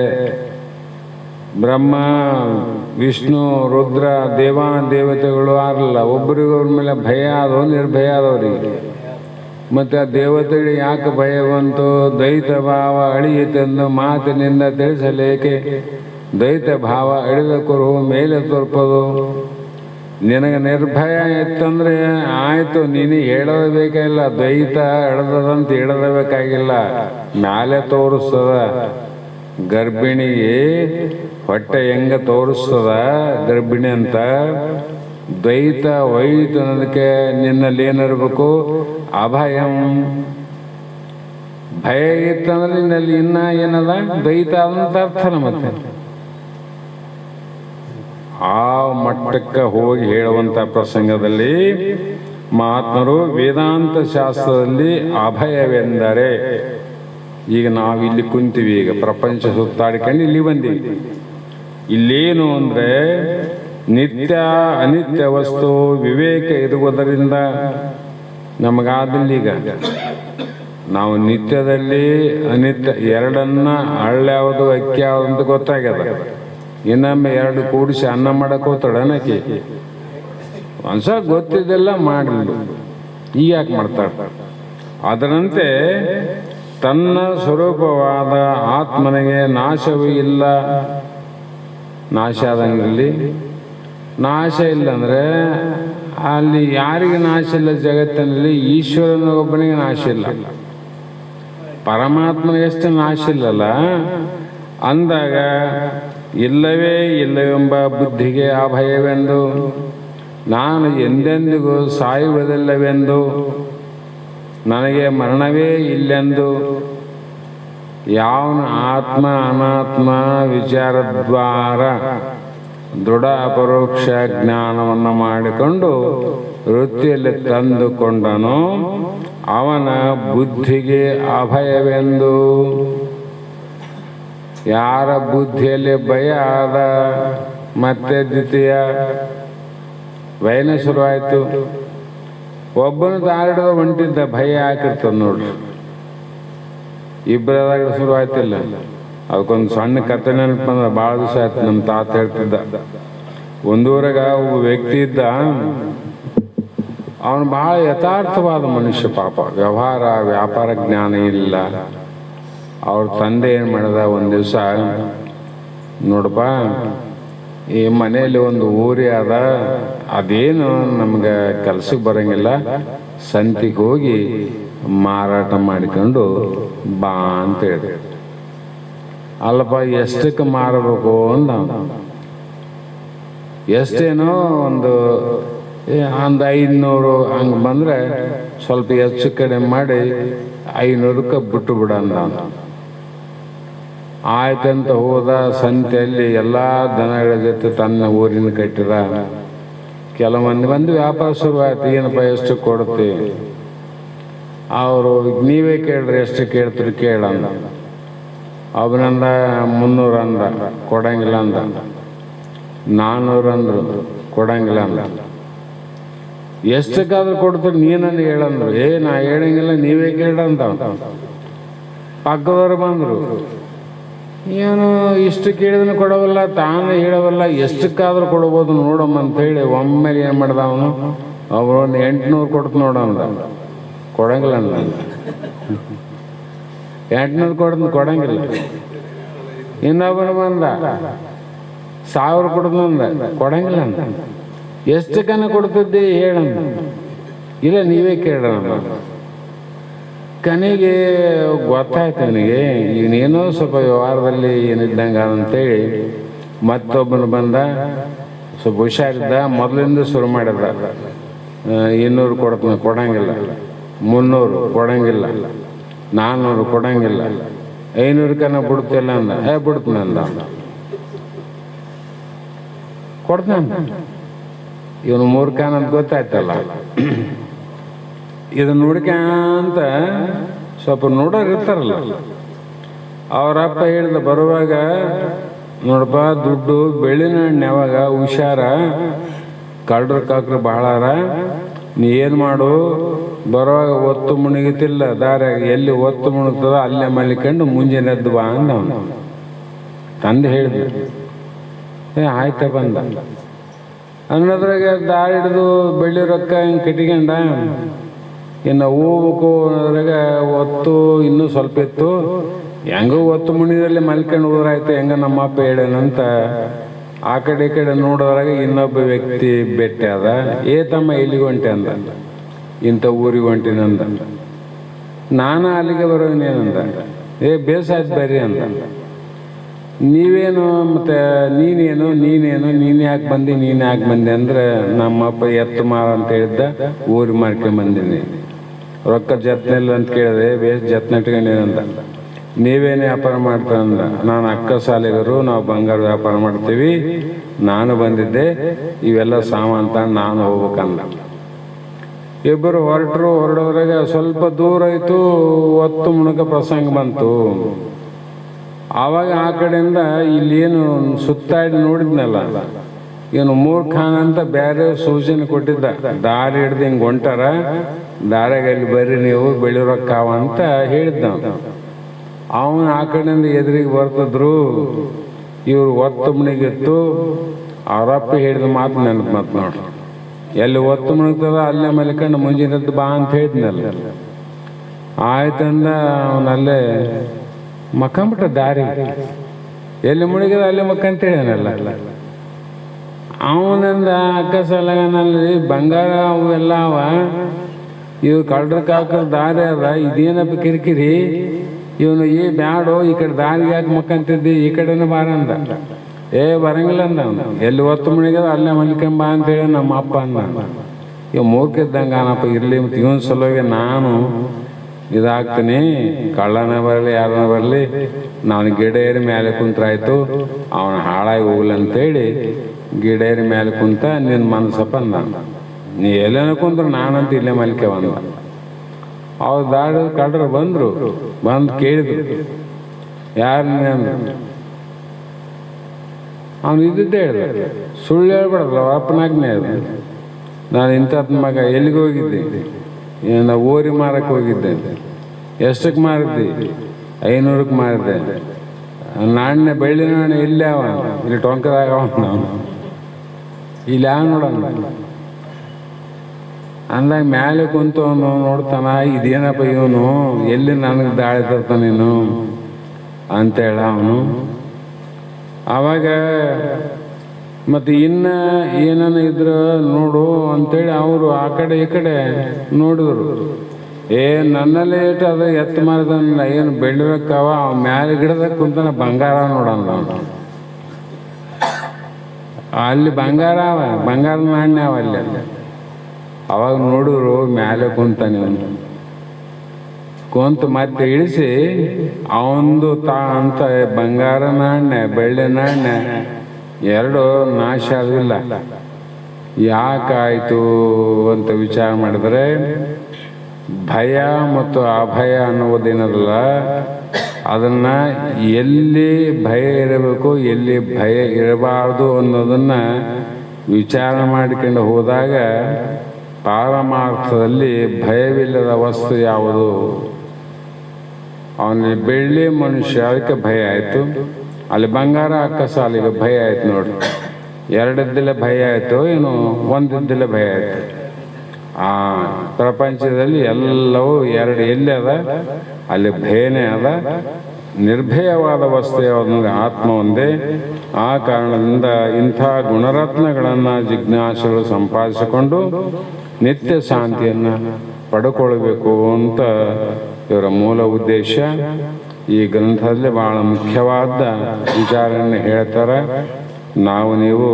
ಬ್ರಹ್ಮ, ವಿಷ್ಣು, ರುದ್ರ, ದೇವತೆಗಳು ಆಗಲ್ಲ. ಒಬ್ಬರಿಗೊಬ್ಬರ ಮೇಲೆ ಭಯ ಆದವು, ನಿರ್ಭಯ ಆದವ್ರಿಗೆ. ಮತ್ತು ಆ ದೇವತೆಗಳಿಗೆ ಯಾಕೆ ಭಯ ಬಂತು? ದ್ವೈತ ಭಾವ ಅಳಿಯಿತೆಂದು ಮಾತಿನಿಂದ ತಿಳಿಸಲೇಕೆ. ದ್ವೈತ ಭಾವ ಅಳಿದ ಕುರು ಮೇಲೆ ತೋರ್ಪದು. ನಿನಗೆ ನಿರ್ಭಯ ಇತ್ತಂದ್ರೆ ಆಯಿತು, ನೀನು ಹೇಳೋದು ಬೇಕಾಗಿಲ್ಲ. ದ್ವೈತ ಎಳೆದಂತ ಹೇಳಬೇಕಾಗಿಲ್ಲ, ಮ್ಯಾಲೆ ತೋರಿಸ್ತದ. ಗರ್ಭಿಣಿಗೆ ಹೊಟ್ಟೆ ಹೆಂಗ ತೋರಿಸ್ತದ ಗರ್ಭಿಣಿ ಅಂತ. ದ್ವೈತ ಹೋಯಿತು ಅನ್ನೋದಕ್ಕೆ ನಿನ್ನಲ್ಲಿ ಏನಿರ್ಬೇಕು? ಅಭಯಂ. ಭಯ ಇತ್ತಂದ್ರೆ ನಿನ್ನಲ್ಲಿ ಇನ್ನ ಏನದ? ದ್ವೈತ ಅಂತ ಅರ್ಥನ. ಮತ್ತೆ ಆ ಮಟ್ಟಕ್ಕೆ ಹೋಗಿ ಹೇಳುವಂಥ ಪ್ರಸಂಗದಲ್ಲಿ ಮಹಾತ್ಮರು ವೇದಾಂತ ಶಾಸ್ತ್ರದಲ್ಲಿ ಅಭಯವೆಂದರೆ, ಈಗ ನಾವಿಲ್ಲಿ ಕುಂತೀವಿ, ಈಗ ಪ್ರಪಂಚ ಸುತ್ತಾಡಿಕೊಂಡು ಇಲ್ಲಿ ಬಂದೀವಿ. ಇಲ್ಲೇನು ಅಂದರೆ ನಿತ್ಯ ಅನಿತ್ಯ ವಸ್ತು ವಿವೇಕ ಇರುವುದರಿಂದ ನಮಗಾದಲ್ಲಿ ಈಗ ನಾವು ನಿತ್ಯದಲ್ಲಿ ಅನಿತ್ಯ ಎರಡನ್ನ ಯಾವುದು ಅಕ್ಕಿ ಯಾವುದು ಅಂತ ಗೊತ್ತಾಗ್ಯದ. ಇನ್ನೊಮ್ಮೆ ಎರಡು ಕೂಡಿಸಿ ಅನ್ನ ಮಾಡಕ್ಕೆ ಹೋಗ್ತಾಳನಕಿ. ಒಂದ್ಸಲ ಗೊತ್ತಿದ್ದೆಲ್ಲ ಮಾಡಲಿಲ್ಲ, ಈಗ ಯಾಕೆ ಮಾಡ್ತಾಳೆ? ಅದರಂತೆ ತನ್ನ ಸ್ವರೂಪವಾದ ಆತ್ಮನಿಗೆ ನಾಶವೂ ಇಲ್ಲ. ನಾಶ ಆದಂಗಿರಲಿ. ನಾಶ ಇಲ್ಲಂದರೆ ಅಲ್ಲಿ ಯಾರಿಗೆ ನಾಶ ಇಲ್ಲ? ಜಗತ್ತಿನಲ್ಲಿ ಈಶ್ವರನಿಗೊಬ್ಬನಿಗೆ ನಾಶ ಇಲ್ಲ. ಪರಮಾತ್ಮನಿಗೆ ಎಷ್ಟು ನಾಶ ಇಲ್ಲಲ್ಲ. ಅಂದಾಗ ಇಲ್ಲವೇ ಇಲ್ಲವೆಂಬ ಬುದ್ಧಿಗೆ ಅಭಯವೆಂದು, ನಾನು ಎಂದೆಂದಿಗೂ ಸಾಯುವುದಿಲ್ಲವೆಂದು, ನನಗೆ ಮರಣವೇ ಇಲ್ಲೆಂದು ಯಾವನ ಆತ್ಮ ಅನಾತ್ಮ ವಿಚಾರದ್ವಾರ ದೃಢ ಅಪರೋಕ್ಷ ಜ್ಞಾನವನ್ನು ಮಾಡಿಕೊಂಡು ವೃತ್ತಿಯಲ್ಲಿ ತಂದುಕೊಂಡನು ಅವನ ಬುದ್ಧಿಗೆ ಅಭಯವೆಂದು. ಯಾರ ಬುದ್ಧಿಯಲ್ಲಿ ಭಯ ಆದ ಮತ್ತೆ ದ್ವಿತೀಯ ಭಯನೇ ಶುರುವಾಯಿತು. ಒಬ್ಬನ ದಾರಿಡ ಹೊಂಟಿದ್ದ ಭಯ ಹಾಕಿರ್ತದ ನೋಡ್ರಿ, ಇಬ್ಬರದಾಗ ಶುರುವಾಯ್ತಿಲ್ಲ. ಅದಕ್ಕೊಂದು ಸಣ್ಣ ಕಥೆ ನೆನಪಂದ್ರೆ ಭಾಳ ದಿವಸ ಆಯ್ತು. ನಮ್ಮ ತಾತ ಹೇಳ್ತಿದ್ದ, ಒಂದೂರಾಗ ಒಬ್ಬ ವ್ಯಕ್ತಿ ಇದ್ದ, ಅವನು ಭಾಳ ಯಥಾರ್ಥವಾದ ಮನುಷ್ಯ. ಪಾಪ ವ್ಯವಹಾರ ವ್ಯಾಪಾರ ಜ್ಞಾನ ಇಲ್ಲ. ಅವ್ರ ತಂದೆ ಏನು ಮಾಡಿದ, ಒಂದು ದಿವಸ ನೋಡಪ್ಪ ಈ ಮನೆಯಲ್ಲಿ ಒಂದು ಊರಿ ಅದ, ಅದೇನು ನಮ್ಗೆ ಕೆಲ್ಸಕ್ಕೆ ಬರೋಂಗಿಲ್ಲ, ಸಂತಿಗೆ ಹೋಗಿ ಮಾರಾಟ ಮಾಡಿಕೊಂಡು ಬಾ ಅಂತ ಹೇಳಿದೆ. ಅಲ್ಲಪ್ಪ ಎಷ್ಟಕ್ಕೆ ಮಾರಬೇಕು ಅಂದ. ಎಷ್ಟೇನೋ ಒಂದು 500 ಹಂಗೆ ಬಂದರೆ ಸ್ವಲ್ಪ ಹೆಚ್ಚು ಕಡಿಮೆ ಮಾಡಿ 500ಕ್ಕೆ ಬಿಟ್ಟು ಬಿಡ ಅಂದ. ಆಯ್ತಂತ ಹೋದ. ಸಂತೆಯಲ್ಲಿ ಎಲ್ಲ ದನಗಳ ಜೊತೆ ತನ್ನ ಊರಿನ ಕಟ್ಟಿದ. ಕೆಲವೊಂದು ಮಂದಿ ವ್ಯಾಪಾರ ಶುರುವಾಯ್ತು. ಏನಪ್ಪ ಎಷ್ಟು ಕೊಡ್ತೀವಿ? ಅವರು ನೀವೇ ಕೇಳ್ರಿ, ಎಷ್ಟು ಕೇಳ್ತೀರಿ ಕೇಳಂದ. ಅವನಂದ 300 ಅಂದ, ಕೊಡಂಗಿಲ್ಲ ಅಂದ. 400 ಅಂದ್ರು, ಕೊಡಂಗಿಲ್ಲ ಅಂದ. ಎಷ್ಟಕ್ಕಾದ್ರೂ ಕೊಡ್ತೀರಿ ನೀನನ್ನು ಹೇಳಂದ್ರು. ನಾ ಹೇಳಂಗಿಲ್ಲ, ನೀವೇ ಕೇಳಂದ. ಪಕ್ಕದವ್ರು ಬಂದರು, ಏನು ಇಷ್ಟು ಕೇಳಿದ್ರೆ ಕೊಡವಲ್ಲ, ತಾನು ಹೇಳವಲ್ಲ, ಎಷ್ಟಕ್ಕಾದ್ರೂ ಕೊಡ್ಬೋದು ನೋಡಮ್ಮ ಅಂತೇಳಿ ಒಮ್ಮೆಲೆ ಏನು ಮಾಡ್ದ ಅವನು, ಅವನು 800 ಕೊಡ್ತು ನೋಡಂದ. ಕೊಡಂಗಿಲ್ಲ ಅಂದ. 800 ಕೊಡಂಗಿಲ್ಲ. ಇನ್ನೊಬ್ಬನು ಬಂದ, 1000 ಕೊಡ್ತಂದ, ಕೊಡಂಗಿಲ್ಲ ಅಂದ. ಎಷ್ಟಕ್ಕನ ಕೊಡ್ತಿದ್ದೆ ಹೇಳಂದ. ಇಲ್ಲ ನೀವೇ ಕೇಳೋಣ. ಕನಿಗೆ ಗೊತ್ತಾಯ್ತು ನನಗೆ ಇವನೇನೋ ಸ್ವಲ್ಪ ವ್ಯವಹಾರದಲ್ಲಿ ಏನಿದ್ದಂಗೆ ಅಂತೇಳಿ ಮತ್ತೊಬ್ಬನು ಬಂದ, ಸ್ವಲ್ಪ ಹುಷಾರಿದ್ದ. ಮೊದಲಿಂದ ಶುರು ಮಾಡಿದ, 200 ಕೊಡ್ತಾನೆ, ಕೊಡಂಗಿಲ್ಲ. 300 ಕೊಡಂಗಿಲ್ಲ. 400 ಕೊಡಂಗಿಲ್ಲ. 500 ಬಿಡ್ತಿಲ್ಲ ಅಂದ. ಬಿಡ್ತೀನಿ ಅಂದ. ಕೊಡ್ತಾನ. ಇವನು ಮೂರ್ಖಾನ ಅಂತ ಗೊತ್ತಾಯ್ತಲ್ಲ. ಇದನ್ನ ನೋಡ್ಕಂತ ಸ್ವಲ್ಪ ನೋಡೋರು ಇರ್ತಾರಲ್ಲ, ಅವರಪ್ಪ ಹೇಳಿದ ಬರುವಾಗ, ನೋಡಪ್ಪ ದುಡ್ಡು ಬೆಳ್ಳಿನ ಹಣ್ಣು ಯಾವಾಗ ಹುಷಾರ, ಕಳ್ರು ಕಾಕ್ರು ಬಹಳಾರ, ನೀ ಏನು ಮಾಡು, ಬರುವಾಗ ಒತ್ತು ಮುಣುಗಿತಿಲ್ಲ ದಾರ್ಯಾಗ, ಎಲ್ಲಿ ಒತ್ತು ಮುಣುಗ್ತದ ಅಲ್ಲೇ ಮಲಿಕೊಂಡು ಮುಂಜಾನೆ ಎದ್ದು ಬಾ ಅಂದ. ಅವನು ತಂದೆ ಹೇಳಿದ. ಆಯ್ತ ಬಂದ. ಅನ್ನೋದ್ರಾಗ ದಾರಿ ಹಿಡಿದು ಬೆಳ್ಳಿ ರೊಕ್ಕ ಹಿಂಗೆ ಕಟ್ಕೊಂಡ. ಇನ್ನು ಹೋಗ್ಬೇಕು ಅನ್ನೋದ್ರಾಗ ಒತ್ತು ಇನ್ನೂ ಸ್ವಲ್ಪ ಇತ್ತು. ಹೆಂಗೋ ಒತ್ತು ಮುಣಿದಲ್ಲಿ ಮಲ್ಕೊಂಡು ಹೋದ್ರಾಯ್ತು, ಹೆಂಗ ನಮ್ಮಪ್ಪ ಹೇಳೇನಂತ ಆ ಕಡೆ ಈ ಕಡೆ ನೋಡೋದ್ರಾಗ ಇನ್ನೊಬ್ಬ ವ್ಯಕ್ತಿ ಭೇಟಿ ಅದ. ತಮ್ಮ ಎಲ್ಲಿಗೆ ಹೊಂಟೆ ಅಂದ. ಇಂಥ ಊರಿಗೆ ಹೊಂಟಿನಂದ. ನಾನು ಅಲ್ಲಿಗೆ ಬರೋನೇನಂದ. ಬೇಸಾಯ್ತು ಬರ್ರಿ ಅಂದ. ನೀವೇನು ಮತ್ತೆ ನೀನೇನು ನೀನು ಯಾಕೆ ಬಂದೆ ಅಂದ್ರೆ, ನಮ್ಮಪ್ಪ ಎತ್ತು ಮಾರ ಅಂತ ಹೇಳಿದ್ದ, ಊರಿಗೆ ಮಾರ್ಕೊಂಬಂದಿನಿ. ರೊಕ್ಕ ಜತ್ನೆಲ್ಲ ಅಂತ ಕೇಳಿದೆ, ಬೇಸ್ ಜತ್ನ ಇಟ್ಕೊಂಡೇನಂದ. ನೀವೇನು ವ್ಯಾಪಾರ ಮಾಡ್ತಾರಂದ. ನಾನು ಅಕ್ಕ ಸಾಲಿಗರು, ನಾವು ಬಂಗಾರ ವ್ಯಾಪಾರ ಮಾಡ್ತೀವಿ, ನಾನು ಬಂದಿದ್ದೆ, ಇವೆಲ್ಲ ಸಾಮಾನು ತಗೊಂಡು ನಾನು ಹೋಗ್ಬೇಕಂದ. ಇಬ್ಬರು ಹೊರಡೋದ್ರಾಗ ಸ್ವಲ್ಪ ದೂರ ಆಯಿತು. ಒತ್ತು ಮುಣಕ ಪ್ರಸಂಗ ಬಂತು. ಆವಾಗ ಆ ಕಡೆಯಿಂದ ಇಲ್ಲೇನು ಸುತ್ತಾಡಿ ನೋಡಿದ್ನಲ್ಲ, ಇವನು ಮೂರ್ಖಾನ ಅಂತ ಬೇರೆ ಸೂಚನೆ ಕೊಟ್ಟಿದ್ದ. ದಾರಿ ಹಿಡ್ದು ಹಿಂಗೆ ಹೊಂಟಾರ, ದಾರ್ಯಾಗ ಅಲ್ಲಿ ಬರ್ರಿ ನೀವು, ಬೆಳಿ ರೊಕ್ಕಾವ ಅಂತ ಹೇಳಿದ್ದ. ಅವನು ಆ ಕಡೆಯಿಂದ ಎದುರಿಗೆ ಬರ್ತಿದ್ರು. ಇವ್ರು ಒತ್ತು ಮಣಿಗಿತ್ತು. ಅವರಪ್ಪ ಹೇಳಿದ ಮಾತು ನೆನಪು ಮಾತು ನೋಡ್ರಿ. ಎಲ್ಲಿ ಒತ್ತು ಮುಣಗ್ತದ ಅಲ್ಲೇ ಮಲ್ಕೊಂಡು ಮುಂಜಾನೆದ್ದು ಬಾ ಅಂತ ಹೇಳಿದ್ನಲ್ಲ. ಆಯ್ತಂದ ಅವನಲ್ಲೇ ಮಕ್ಕಂಬಿಟ್ಟ. ದಾರಿ ಎಲ್ಲಿ ಮುಳುಗಿದ ಅಲ್ಲೇ ಮಕ್ಕಂತೇಳನಲ್ಲ. ಅವನಿಂದ ಅಕ್ಕ ಸಲಗನಲ್ಲಿ ಬಂಗಾರ ಅವೆಲ್ಲ ಅವ, ಇವು ಕಳ್ರಕ್ಕೆ ಹಾಕೋ ದಾರಿ ಅದ, ಇದೇನಪ್ಪ ಕಿರಿಕಿರಿ, ಇವನು ಬ್ಯಾಡೋ ಈ ಕಡೆ ದಾರಿಗೆ ಯಾಕೆ ಮಕ್ಕಂತಿದ್ದಿ, ಈ ಕಡೆನೇ ಬಾರ ಅಂದ. ಬರಂಗಿಲ್ಲ ಅಂದ ಅವನು. ಎಲ್ಲಿ ಒತ್ತು ಮುಣಿಗದ ಅಲ್ಲೇ ಮಲ್ಕೊಂಬ ಅಂತೇಳಿ ನಮ್ಮ ಅಪ್ಪ ಅಂದ. ಈಗ ಮೂರ್ಖಿದ್ದಂಗೆ ಅನಪ್ಪ ಇರಲಿ, ಮತ್ತು ಇವನ ಸಲುವಾಗಿ ನಾನು ಇದಾಗ್ತೀನಿ, ಕಳ್ಳನ ಬರಲಿ ಯಾರನ್ನ ಬರಲಿ ನಾನು ಗಿಡ ಏರಿ ಮೇಲೆ ಕುಂತ್ರಾಯ್ತು, ಅವನ ಹಾಳಾಗಿ ಹೋಗ್ಲಿ ಅಂತೇಳಿ ಗಿಡ ಏರಿ ಮೇಲೆ ಕುಂತ ನಿನ್ನ ಮನಸ್ಸಪ್ಪ ನಾನು, ನೀ ಎಲ್ಲೇನ ಕುಂತ್ರು ನಾನಂತ ಇಲ್ಲೇ ಮಲ್ಕೆ ಬಂದ. ಅವ್ರು ದಾಡಿ ಕಡ್ರು ಬಂದರು, ಬಂದು ಕೇಳಿದ್ರು ಯಾರನ್ನೇ ಅಂದ್ರು. ಅವನು ಇದ್ದಿದ್ದೇ ಹೇಳಿದ, ಸುಳ್ಳು ಹೇಳ್ಬಾರ್ದಲ್ಲ, ಅಪ್ಪನಾಗ್ನೇ ಅದು. ನಾನು ಇಂಥದ್ದು ಮಗ ಎಲ್ಲಿಗೆ ಹೋಗಿದ್ದೆ, ನಾವು ಓರಿ ಮಾರಕ್ಕೆ ಹೋಗಿದ್ದೆ. ಎಷ್ಟಕ್ಕೆ ಮಾರಿದ್ದಿ? 500ಕ್ಕೆ ಮಾರಿದ್ದೆ. ನಾಣ್ಯ ಬೆಳ್ಳಿ ನಾಣ್ಯ ಇಲ್ಲೇ ಅವ, ಇಲ್ಲಿ ಟೊಂಕದಾಗ ಅವನು ಇಲ್ಲಿ ಯಾವ ನೋಡೋಣ ಅಂದಾಗ ಮ್ಯಾಲೆ ಕುಂತು ಅವನು ನೋಡ್ತಾನ, ಇದೇನಪ್ಪ ಇವನು, ಎಲ್ಲಿ ನನಗೆ ದಾಳಿ ತರ್ತಾನ ನೀನು ಅಂತೇಳ ಅವನು. ಆವಾಗ ಮತ್ತು ಇನ್ನು ಏನನ ಇದ್ರು ನೋಡು ಅಂತೇಳಿ ಅವರು ಆ ಕಡೆ ಈ ಕಡೆ ನೋಡಿದ್ರು. ನನ್ನಲ್ಲೇ ಇಟ್ಟು ಅದು ಎತ್ತು ಮಾರಿದ ಏನು ಬೆಳಿಬೇಕವ, ಅವ್ನು ಮ್ಯಾಲೆ ಗಿಡದಾಗ ಕುಂತಾನ, ಬಂಗಾರ ನೋಡೋಣ ಅಲ್ಲಿ ಬಂಗಾರ ಅವ, ಬಂಗಾರ ನಾಣ್ಯ ಅವ ಅಲ್ಲಿ. ಅವಾಗ ನೋಡಿದ್ರು ಮ್ಯಾಲೆ ಕುಂತಾನೆ ಕುಂತು ಮತ್ತೆ ಇಳಿಸಿ ಅವಂದು ಅಂತ ಬಂಗಾರ ನಾಣ್ಯ ಬೆಳ್ಳಿ ನಾಣ್ಯ ಎರಡು ನಾಶ ಆಗಲಿಲ್ಲ. ಯಾಕಾಯಿತು ಅಂತ ವಿಚಾರ ಮಾಡಿದ್ರೆ, ಭಯ ಮತ್ತು ಅಭಯ ಅನ್ನುವುದೇನಲ್ಲ, ಅದನ್ನು ಎಲ್ಲಿ ಭಯ ಇರಬೇಕು ಎಲ್ಲಿ ಭಯ ಇರಬಾರ್ದು ಅನ್ನೋದನ್ನು ವಿಚಾರ ಮಾಡಿಕೊಂಡು ಹೋದಾಗ ಪಾರಮಾರ್ಥದಲ್ಲಿ ಭಯವಿಲ್ಲದ ವಸ್ತು ಯಾವುದು? ಅವನಿಗೆ ಬೆಳ್ಳಿ ಮನುಷ್ಯ, ಅದಕ್ಕೆ ಭಯ ಆಯಿತು. ಅಲ್ಲಿ ಬಂಗಾರ ಅಕ್ಕಸಾಲಿಗೆ ಭಯ ಆಯ್ತು ನೋಡಿ. ಎರಡದ್ದಿಲ್ಲ ಭಯ ಆಯಿತು, ಏನು ಒಂದಿದ್ದಿಲ್ಲ ಭಯ ಆಯಿತು. ಆ ಪ್ರಪಂಚದಲ್ಲಿ ಎಲ್ಲವೂ ಎರಡು ಎಲ್ಲಿ ಅದ ಅಲ್ಲಿ ಭಯನೇ ಅದ. ನಿರ್ಭಯವಾದ ವಸ್ತು ಯಾವುದಂದ್ರೆ ಆತ್ಮ ಒಂದೇ. ಆ ಕಾರಣದಿಂದ ಇಂಥ ಗುಣರತ್ನಗಳನ್ನು ಜಿಜ್ಞಾಸುಗಳು ಸಂಪಾದಿಸಿಕೊಂಡು ನಿತ್ಯ ಶಾಂತಿಯನ್ನು ಪಡ್ಕೊಳ್ಬೇಕು ಅಂತ ಇವರ ಮೂಲ ಉದ್ದೇಶ. ಈ ಗ್ರಂಥದಲ್ಲಿ ಬಹಳ ಮುಖ್ಯವಾದ ವಿಚಾರವನ್ನು ಹೇಳ್ತಾರೆ. ನಾವು ನೀವು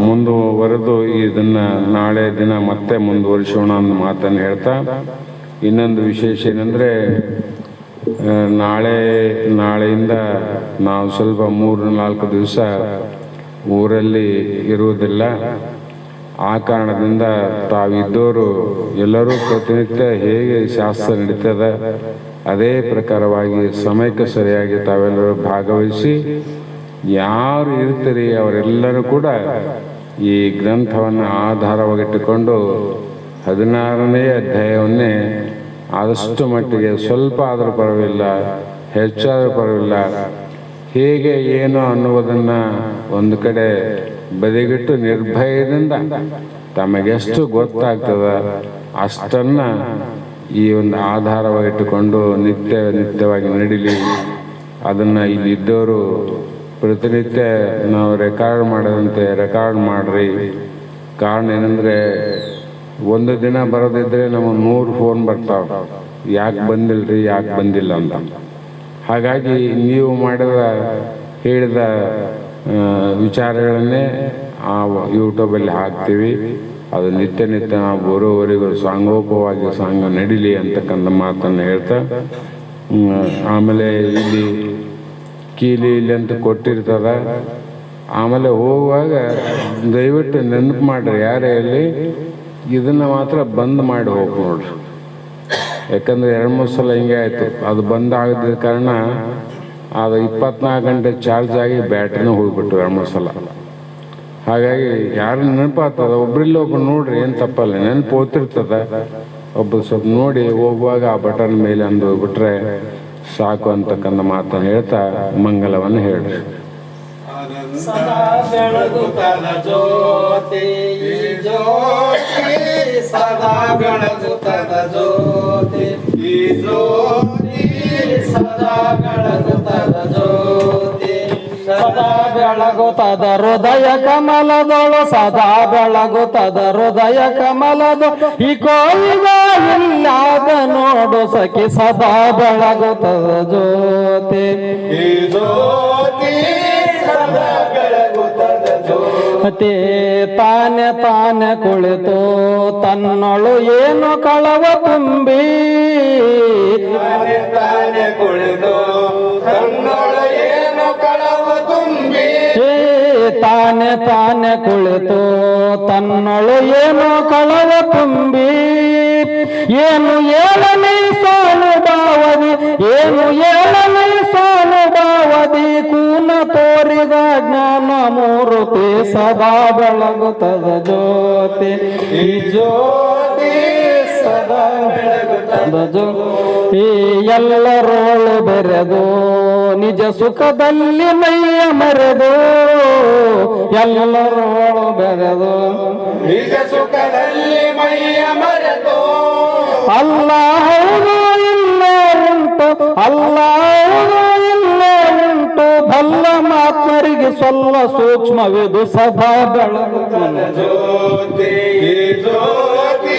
ಮುಂದುವರೆದು ಇದನ್ನು ನಾಳೆ ದಿನ ಮತ್ತೆ ಮುಂದುವರಿಸೋಣ ಅನ್ನೋ ಮಾತನ್ನು ಹೇಳ್ತಾ, ಇನ್ನೊಂದು ವಿಶೇಷ ಏನಂದರೆ, ನಾಳೆಯಿಂದ ನಾವು ಸ್ವಲ್ಪ 3-4 ದಿವಸ ಊರಲ್ಲಿ ಇರುವುದಿಲ್ಲ. ಆ ಕಾರಣದಿಂದ ತಾವಿದ್ದವರು ಎಲ್ಲರೂ ಪ್ರತಿನಿತ್ಯ ಹೇಗೆ ಶಾಸ್ತ್ರ ನಡೀತದೆ ಅದೇ ಪ್ರಕಾರವಾಗಿ ಸಮಯಕ್ಕೆ ಸರಿಯಾಗಿ ತಾವೆಲ್ಲರೂ ಭಾಗವಹಿಸಿ, ಯಾರು ಇರ್ತೀರಿ ಅವರೆಲ್ಲರೂ ಕೂಡ ಈ ಗ್ರಂಥವನ್ನು ಆಧಾರವಾಗಿಟ್ಟುಕೊಂಡು 16ನೇ ಅಧ್ಯಾಯವನ್ನೇ ಆದಷ್ಟು ಮಟ್ಟಿಗೆ ಸ್ವಲ್ಪ ಆದರೂ ಪರವಿಲ್ಲ, ಹೆಚ್ಚಾದರೂ ಪರವಿಲ್ಲ, ಹೇಗೆ ಏನು ಅನ್ನುವುದನ್ನು ಒಂದು ಕಡೆ ಬದಿಗಿಟ್ಟು ನಿರ್ಭಯದಿಂದ ತಮಗೆಷ್ಟು ಗೊತ್ತಾಗ್ತದ ಅಷ್ಟನ್ನು ಈ ಒಂದು ಆಧಾರವಾಗಿಟ್ಟುಕೊಂಡು ನಿತ್ಯವಾಗಿ ನಡೀಲಿ. ಅದನ್ನು ಇಲ್ಲಿದ್ದವರು ಪ್ರತಿನಿತ್ಯ ನಾವು ರೆಕಾರ್ಡ್ ಮಾಡದಂತೆ ರೆಕಾರ್ಡ್ ಮಾಡ್ರಿ. ಕಾರಣ ಏನಂದರೆ, ಒಂದು ದಿನ ಬರೋದಿದ್ದರೆ ನಮಗೆ 100 ಫೋನ್ ಬರ್ತಾವೆ, ಯಾಕೆ ಬಂದಿಲ್ಲರಿ ಯಾಕೆ ಬಂದಿಲ್ಲ ಅಂತ. ಹಾಗಾಗಿ ನೀವು ಹೇಳಿದ ವಿಚಾರಗಳನ್ನೇ ಆ ಯೂಟ್ಯೂಬಲ್ಲಿ ಹಾಕ್ತೀವಿ. ಅದು ನಿತ್ಯ ನಾವು ಬರೋವರೆಗೂ ಸಾಂಗೋಪವಾಗಿ ಸಾಂಗ ನಡೀಲಿ ಅಂತಕ್ಕಂಥ ಮಾತನ್ನು ಹೇಳ್ತಾ, ಆಮೇಲೆ ಇಲ್ಲಿ ಕೀಲಿ ಇಲ್ಲಿ ಅಂತ ಕೊಟ್ಟಿರ್ತದ. ಆಮೇಲೆ ಹೋಗುವಾಗ ದಯವಿಟ್ಟು ನೆನಪು ಮಾಡಿರಿ, ಯಾರೇ ಇಲ್ಲಿ ಇದನ್ನು ಮಾತ್ರ ಬಂದ್ ಮಾಡಿ ಹೋಗಿ ನೋಡ್ರಿ. ಯಾಕಂದರೆ 2-3 ಸಲ ಹಿಂಗೆ ಆಯಿತು. ಅದು ಬಂದ್ ಆಗದ ಕಾರಣ ಅದು 24 ಗಂಟೆ ಚಾರ್ಜ್ ಆಗಿ ಬ್ಯಾಟ್ರಿನೂ ಹೋಗ್ಬಿಟ್ಟು 2-3 ಸಲ. ಹಾಗಾಗಿ ಯಾರು ನೆನಪಾಗ್ತದ, ಒಬ್ರಿಲ್ಲ ಒಬ್ರು ನೋಡ್ರಿ, ಏನು ತಪ್ಪಲ್ಲ, ನೆನಪು ಓದ್ತಿರ್ತದ. ಒಬ್ಬರು ಸ್ವಲ್ಪ ನೋಡಿ ಹೋಗುವಾಗ ಆ ಬಟನ್ ಮೇಲೆ ಅಂದು ಬಿಟ್ರೆ ಸಾಕು ಅಂತಕ್ಕಂಥ ಮಾತನ್ನು ಹೇಳ್ತಾ ಮಂಗಲವನ್ನು ಹೇಳ್ರಿ. ಸದಾ ಬೆಳಗುತ್ತಲ ಜ್ಯೋತಿ ಜ್ಯೋತಿ, ಸದಾ ಬೆಳಗುತ್ತಲ ಜ್ಯೋತಿ ಈ ಜ್ಯೋತಿ, ಸದಾ ಬೆಳಗುತ್ತಲ ಜ್ಯೋತಿ, ಸದಾ ಬೆಳಗುತ್ತದ ಹೃದಯ ಕಮಲದೊಳು, ಸದಾ ಬೆಳಗುತ್ತದ ಹೃದಯ ಕಮಲದೊಳು, ಈ ಕೋಯಿಗ ಇಲ್ಲಾದ ನೋಡು ಸಖಿ, ಸದಾ ಬೆಳಗುತ್ತದ ಜ್ಯೋತಿ ಈ ಜ್ಯೋತಿ, ಸದಾ ಬೆಳಗುತ್ತಲ ಜ್ಯೋತಿ. ತೇ ತಾನೆ ತಾನೆ ಕುಳಿತು ತನ್ನೊಳು ಏನು ಕಳವ ತುಂಬಿ ತಾನೆ ತಾನೆ ಕುಳಿತು ತನ್ನೊಳು ಏನು ಕಳವ ತುಂಬಿ ತಾನೆ ತಾನೆ ಕುಳಿತು ತನ್ನೊಳು ಏನು ಕಳವ ತುಂಬಿ ಏನು ಏಳನೇ ಸಾನುಭಾವದಿ ಏನು ಏಳನೇ ಸಾನುಭಾವದಿ ಕೂನ ತೋರಿದ ಜ್ಞಾನ ಮೂರುತಿ ಸದಾ ಬೆಳಗುತ್ತದ ಜ್ಯೋತಿ ಈ ಜ್ಯೋತಿ ಸದಾ ಬೆಳಗುತ್ತದ ಜ್ಯೋತಿ ಎಲ್ಲರೋಳು ಬೆರೆದು ನಿಜ ಸುಖದಲ್ಲಿ ಮೈಯ ಮರೆದು ಎಲ್ಲರೋಳು ಬೆರೆದು ನಿಜ ಸುಖದಲ್ಲಿ ಮೈಯ ಮರೆತು ಅಲ್ಲ ಹೌದು ಇಲ್ಲೇ ಉಂಟು ಅಲ್ಲ ಹೌದು ಇಲ್ಲೇ ಉಂಟು ಬಲ್ಲ ಮಾತ್ಮರಿಗೆ ಸ್ವಲ್ಪ ಸೂಕ್ಷ್ಮವಿದು ಸದಾ ಬೆಳಗುತ್ತದ ಜ್ಯೋತಿ ಜ್ಯೋತಿ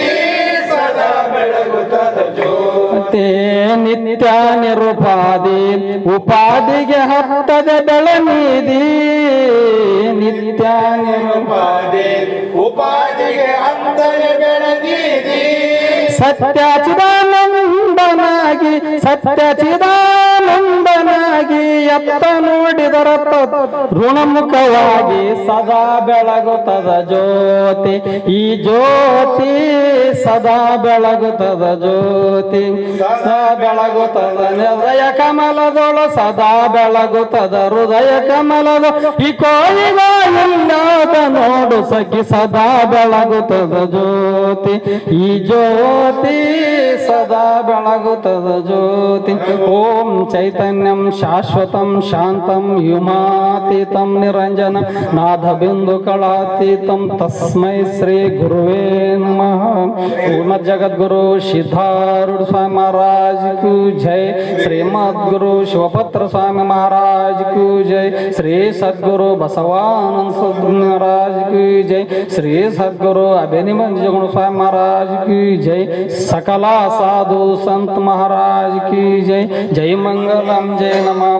ಸದಾ ಬೆಳಗುತ್ತದ ಜ್ಯೋತಿ ನಿತ್ಯ ನಿರುಪಾದಿ ಉಪಾದಿಗೆ ಹತ್ತದೆ ಬೆಳನೀದಿ ನಿತ್ಯ ಉಪಾಧಿ ಉಪಾಧಿಗೆ ಅಂತರೆ ಬೆಳೆದೀದಿ ಸತ್ಯಚಿದಾನಂದನಾಗಿ ಸತ್ಯಚಿದಾನಂದನಾಗಿ ಎತ್ತ ನೋಡಿದರ ಋಣಮುಖವಾಗಿ ಸದಾ ಬೆಳಗುತ್ತದ ಜ್ಯೋತಿ ಈ ಜ್ಯೋತಿ ಸದಾ ಬೆಳಗುತ್ತದ ಜ್ಯೋತಿ ಸದಾ ಬೆಳಗುತ್ತದ ಹೃದಯ ಕಮಲದೊಳು ಸದಾ ಬೆಳಗುತ್ತದ ಹೃದಯ ಕಮಲದ ಈ ಕೋಯಿಗ ಇಲ್ಲದ ನೋಡು ಸಖಿ ಸದಾ ಬೆಳಗುತ್ತದ ಜ್ಯೋತಿ ಈ ಜ್ಯೋತಿ ಸದಾ ಬೆಳಗುತ್ತದ ಜ್ಯೋತಿ ಓಂ ಚೈತನ್ಯಂ ಶಾಶ್ವತಂ ಶಾಂತಂ ಯುಮಾತೀತಂ ನಿರಂಜನ ನಾದ ಬಿಂದು ಕಳಾತೀತಂ ತಸ್ಮೈ ಶ್ರೀ ಗುರುವೇ ನಮಃ ಶ್ರೀಮದ್ ಜಗದ್ಗುರು ಸಿದ್ಧಾರೂಢ ಸ್ವಾಮಿ महाराज की जय श्रीमद गुरु शिवपत्र स्वामी महाराज की जय श्री सद्गुरु बसवानंद सद्गुरु महाराज की जय श्री सद्गुरु अभिनिमंज स्वामी महाराज की जय सकला साधु संत महाराज की जय जय मंगलम जय नमः।